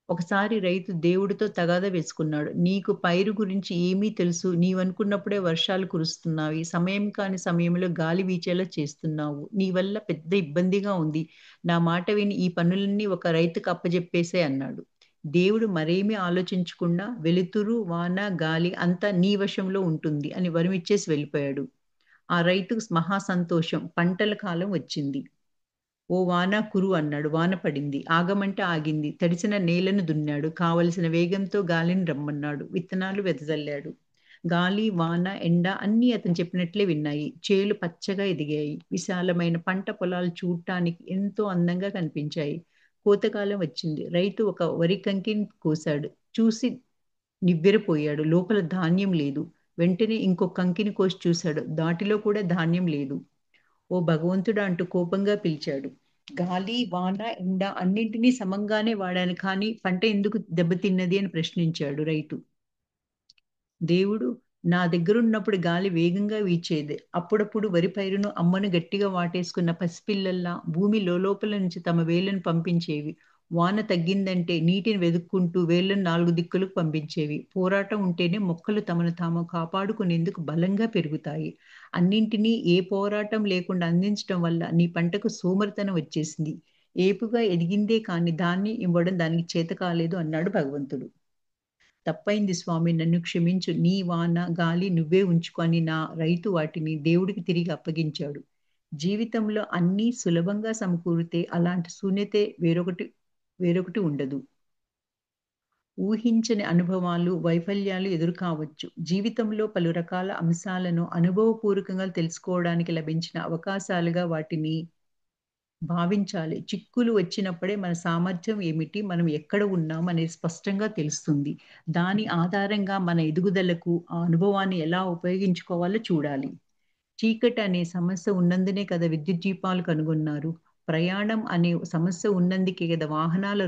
ఒకసారి రైతు దేవుడితో తగాదా వేసుకున్నాడు. నీకు పైరు గురించి ఏమీ తెలుసు. నీవనుకున్నప్పుడే వర్షాలు కురుస్తున్నాయి. సమయం కాని సమయంలో గాలి వీచేలా చేస్తున్నావు. నీ వల్ల పెద్ద ఇబ్బందిగా ఉంది. నా మాట విని ఈ పనులన్నీ ఒక రైతుకు అప్పజెప్పేసేయ్ అన్నాడు. దేవుడు మరేమీ ఆలోచించకుండా వెలుతురు, వాన, గాలి అంతా నీ వశంలో ఉంటుంది అని వరమిచ్చేసి వెళ్ళిపోయాడు. ఆ రైతుకు మహా సంతోషం. పంటల కాలం వచ్చింది. ఓ వాన కురు అన్నాడు. వాన పడింది. ఆగమంటే ఆగింది. తడిసిన నేలను దున్నాడు. కావలసిన వేగంతో గాలిని రమ్మన్నాడు. విత్తనాలు వెదజల్లాడు. గాలి, వాన, ఎండ అన్నీ అతను చెప్పినట్లే విన్నాయి. చేలు పచ్చగా ఎదిగాయి. విశాలమైన పంట పొలాలు చూడటానికి ఎంతో అందంగా కనిపించాయి. కోతకాలం వచ్చింది. రైతు ఒక వరి కంకిని కోసాడు. చూసి నివ్వెరపోయాడు. లోపల ధాన్యం లేదు. వెంటనే ఇంకో కంకిని కోసి చూశాడు. దాటిలో కూడా ధాన్యం లేదు. ఓ భగవంతుడా! అంటూ కోపంగా పిలిచాడు. గాలి, వాన, ఎండ అన్నింటినీ సమంగానే వాడాను కానీ పంట ఎందుకు దెబ్బతిన్నది అని ప్రశ్నించాడు రైతు. దేవుడు నా దగ్గరున్నప్పుడు గాలి వేగంగా వీచేది. అప్పుడప్పుడు వరి పైరును అమ్మను గట్టిగా వాటేసుకున్న పసిపిల్లల్లా భూమి లోలోపల నుంచి తమ వేళ్ళను పంపించేవి. వాన తగ్గిందంటే నీటిని వెదుక్కుంటూ వేళ్ళను 4 దిక్కులకు పంపించేవి. పోరాటం ఉంటేనే మొక్కలు తమను తాము కాపాడుకునేందుకు బలంగా పెరుగుతాయి. అన్నింటినీ ఏ పోరాటం లేకుండా అందించటం వల్ల నీ పంటకు సోమరితనం వచ్చేసింది. ఏపుగా ఎదిగిందే కానీ ధాన్యం ఇవ్వడం దానికి చేత కాలేదు అన్నాడు భగవంతుడు. తప్పయింది స్వామి నన్ను క్షమించు. నీ వాన, గాలి నువ్వే ఉంచుకో అని నా రైతు వాటిని దేవుడికి తిరిగి అప్పగించాడు. జీవితంలో అన్నీ సులభంగా సమకూరితే అలాంటి శూన్యతే వేరొకటి ఉండదు. ఊహించని అనుభవాలు, వైఫల్యాలు ఎదురు కావచ్చు. జీవితంలో పలు రకాల అంశాలను అనుభవపూర్వకంగా తెలుసుకోవడానికి లభించిన అవకాశాలుగా వాటిని భావించాలి. చిక్కులు వచ్చినప్పుడే మన సామర్థ్యం ఏమిటి? మనం ఎక్కడ ఉన్నాం అనేది స్పష్టంగా తెలుస్తుంది. దాని ఆధారంగా మన ఎదుగుదలకు ఆ అనుభవాన్ని ఎలా ఉపయోగించుకోవాలో చూడాలి. చీకటి అనే సమస్య ఉన్నందునే కదా విద్యుత్ దీపాలు కనుగొన్నారు. ప్రయాణం అనే సమస్య ఉన్నందుకే కదా వాహనాల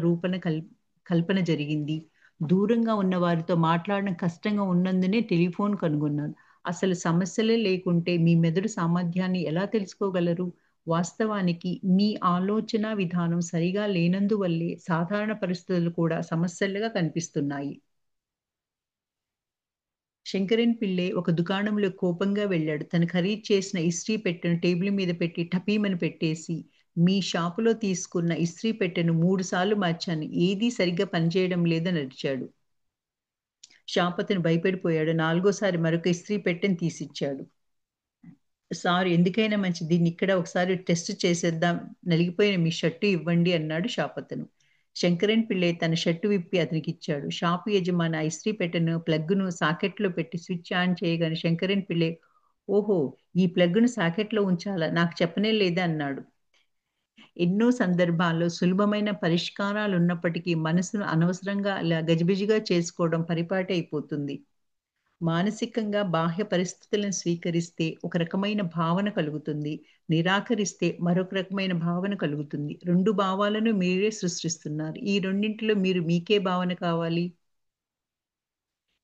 కల్పన జరిగింది. దూరంగా ఉన్న వారితో మాట్లాడడం కష్టంగా ఉన్నందునే టెలిఫోన్ కనుగొన్నారు. అసలు సమస్యలే లేకుంటే మీ మెదడు సామర్థ్యాన్ని ఎలా తెలుసుకోగలరు? వాస్తవానికి మీ ఆలోచనా విధానం సరిగా లేనందువల్లే సాధారణ పరిస్థితులు కూడా సమస్యలుగా కనిపిస్తున్నాయి. శంకరన్ పిళ్ళై ఒక దుకాణంలో కోపంగా వెళ్ళాడు. తను ఖరీదు చేసిన ఇస్త్రీ పెట్టెను టేబుల్ మీద పెట్టి టపీమని పెట్టేసి, మీ షాపులో తీసుకున్న ఇస్త్రీ పెట్టెను 3 సార్లు మార్చాను. ఏదీ సరిగ్గా పనిచేయడం లేదని అరిచాడు. షాపతను భయపడిపోయాడు. నాలుగోసారి మరొక ఇస్త్రీ పెట్టెను తీసిచ్చాడు. సార్ ఎందుకైనా మంచిది దీన్నిక్కడ ఒకసారి టెస్ట్ చేసేద్దాం. నలిగిపోయిన మీ షర్టు ఇవ్వండి అన్నాడు షాపతను. శంకరన్ పిళ్ళై తన షర్టు విప్పి అతనికిచ్చాడు. షాపు యజమాని ఆ ఇస్త్రీ పెట్టెను ప్లగ్గును సాకెట్‌లో పెట్టి స్విచ్ ఆన్ చేయగానే శంకరన్ పిళ్ళై, ఓహో! ఈ ప్లగ్గును సాకెట్‌లో ఉంచాలా? నాకు చెప్పనే లేదా అన్నాడు. ఎన్నో సందర్భాల్లో సులభమైన పరిష్కారాలున్నప్పటికీ మనసును అనవసరంగా అలా గజిబిజిగా చేసుకోవడం పరిపాటైపోతుంది. మానసికంగా బాహ్య పరిస్థితులను స్వీకరిస్తే ఒక రకమైన భావన కలుగుతుంది. నిరాకరిస్తే మరొక రకమైన భావన కలుగుతుంది. 2 భావాలను మీరే సృష్టిస్తున్నారు. ఈ రెండింటిలో మీరు మీకే భావన కావాలి.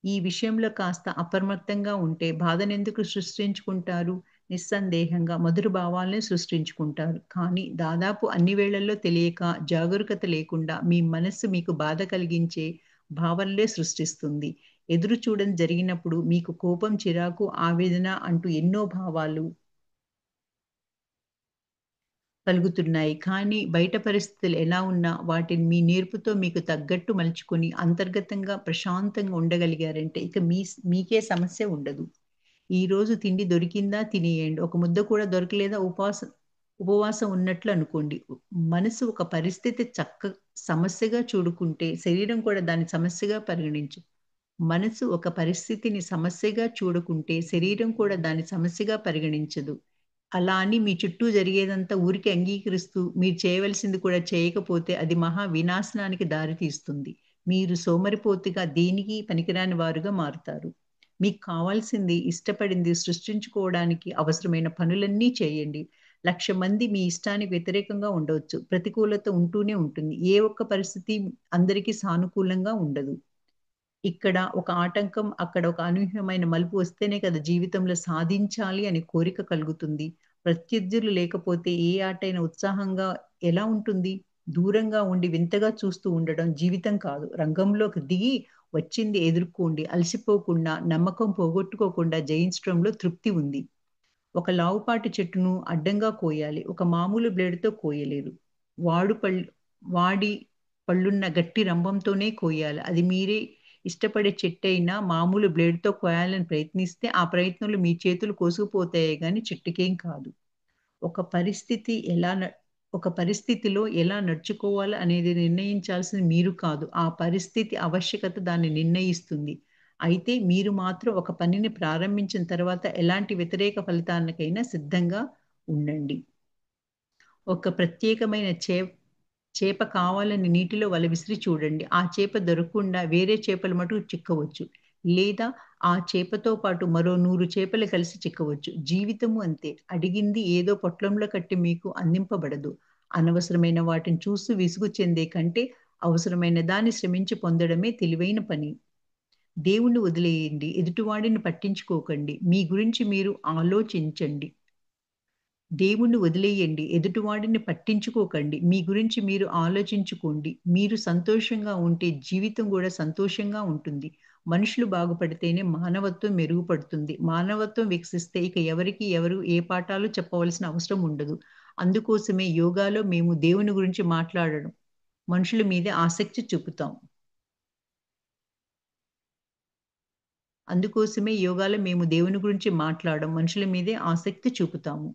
ఈ విషయంలో కాస్త అప్రమత్తంగా ఉంటే బాధనెందుకు సృష్టించుకుంటారు? నిస్సందేహంగా మధుర భావాల్ని సృష్టించుకుంటారు. కానీ దాదాపు అన్ని వేళల్లో తెలియక, జాగరూకత లేకుండా మీ మనస్సు మీకు బాధ కలిగించే భావనలే సృష్టిస్తుంది. ఎదురు చూడని జరిగినప్పుడు మీకు కోపం, చిరాకు, ఆవేదన అంటూ ఎన్నో భావాలు కలుగుతున్నాయి. కానీ బయట పరిస్థితులు ఎలా ఉన్నా వాటిని మీ నేర్పుతో మీకు తగ్గట్టు మలుచుకొని అంతర్గతంగా ప్రశాంతంగా ఉండగలిగారంటే ఇక మీకే సమస్య ఉండదు. ఈరోజు తిండి దొరికిందా తినేయండి. ఒక ముద్ద కూడా దొరకలేదా ఉపవాసం ఉన్నట్లు అనుకోండి. మనసు ఒక పరిస్థితి సమస్యగా చూడుకుంటే శరీరం కూడా దాన్ని సమస్యగా మనసు ఒక పరిస్థితిని సమస్యగా చూడకుంటే శరీరం కూడా దాన్ని సమస్యగా పరిగణించదు. అలా అని మీ చుట్టూ జరిగేదంతా ఊరికే అంగీకరిస్తూ మీరు చేయవలసింది కూడా చేయకపోతే అది మహా వినాశనానికి దారితీస్తుంది. మీరు సోమరిపోతుగా దేనికి పనికిరాని వారుగా మారుతారు. మీకు కావాల్సింది ఇష్టపడింది సృష్టించుకోవడానికి అవసరమైన పనులన్నీ చేయండి. 1,00,000 మంది మీ ఇష్టానికి వ్యతిరేకంగా ఉండవచ్చు. ప్రతికూలత ఉంటూనే ఉంటుంది. ఏ ఒక్క పరిస్థితి అందరికీ సానుకూలంగా ఉండదు. ఇక్కడ ఒక ఆటంకం, అక్కడ ఒక అనూహ్యమైన మలుపు వస్తేనే కదా జీవితంలో సాధించాలి అనే కోరిక కలుగుతుంది. ప్రత్యర్థులు లేకపోతే ఏ ఆటైనా ఉత్సాహంగా ఎలా ఉంటుంది? దూరంగా ఉండి వింతగా చూస్తూ ఉండడం జీవితం కాదు. రంగంలోకి దిగి వచ్చింది ఎదుర్కోండి. అలసిపోకుండా, నమ్మకం పోగొట్టుకోకుండా జయించడంలో తృప్తి ఉంది. ఒక లావుపాటి చెట్టును అడ్డంగా కోయాలి. ఒక మామూలు బ్లేడ్‌తో కోయలేరు. వాడు పళ్ వాడి పళ్ళున్న గట్టి రంభంతోనే కోయాలి. అది మీరే ఇష్టపడే చెట్టయినా మామూలు బ్లేడ్‌తో కోయాలని ప్రయత్నిస్తే ఆ ప్రయత్నంలో మీ చేతులు కోసుకుపోతాయే గానీ చెట్టుకేం కాదు. ఒక పరిస్థితి ఎలా న ఒక పరిస్థితిలో ఎలా నడుచుకోవాలి అనేది నిర్ణయించాల్సింది మీరు కాదు. ఆ పరిస్థితి ఆవశ్యకత దాన్ని నిర్ణయిస్తుంది. అయితే మీరు మాత్రం ఒక పనిని ప్రారంభించిన తర్వాత ఎలాంటి వ్యతిరేక ఫలితానికైనా సిద్ధంగా ఉండండి. ఒక ప్రత్యేకమైన చేప కావాలని నీటిలో వల విసిరి చూడండి. ఆ చేప దొరకకుండా వేరే చేపలు మటుకు చిక్కవచ్చు. లేదా ఆ చేపతో పాటు మరో 100 చేపలు కలిసి చిక్కవచ్చు. జీవితము అంతే. అడిగింది ఏదో పొట్లంలో కట్టి మీకు అందింపబడదు. అనవసరమైన వాటిని చూస్తూ విసుగు చెందే కంటే, అవసరమైన దాన్ని శ్రమించి పొందడమే తెలివైన పని. దేవుణ్ణి వదిలేయండి. ఎదుటివాడిని పట్టించుకోకండి. మీ గురించి మీరు ఆలోచించండి. దేవుణ్ణి వదిలేయండి. ఎదుటివాడిని పట్టించుకోకండి. మీ గురించి మీరు ఆలోచించుకోండి. మీరు సంతోషంగా ఉంటే జీవితం గూడా సంతోషంగా ఉంటుంది. మనుషులు బాగుపడితేనే మానవత్వం మెరుగుపడుతుంది. మానవత్వం వికసిస్తే ఇక ఎవరికి ఎవరు ఏ పాఠాలు చెప్పవలసిన అవసరం ఉండదు. అందుకోసమే యోగాలో మేము దేవుని గురించి మాట్లాడడం, మనుషుల మీద ఆసక్తి చూపుతాం. అందుకోసమే యోగాలో మేము దేవుని గురించి మాట్లాడడం, మనుషుల మీదే ఆసక్తి చూపుతాము.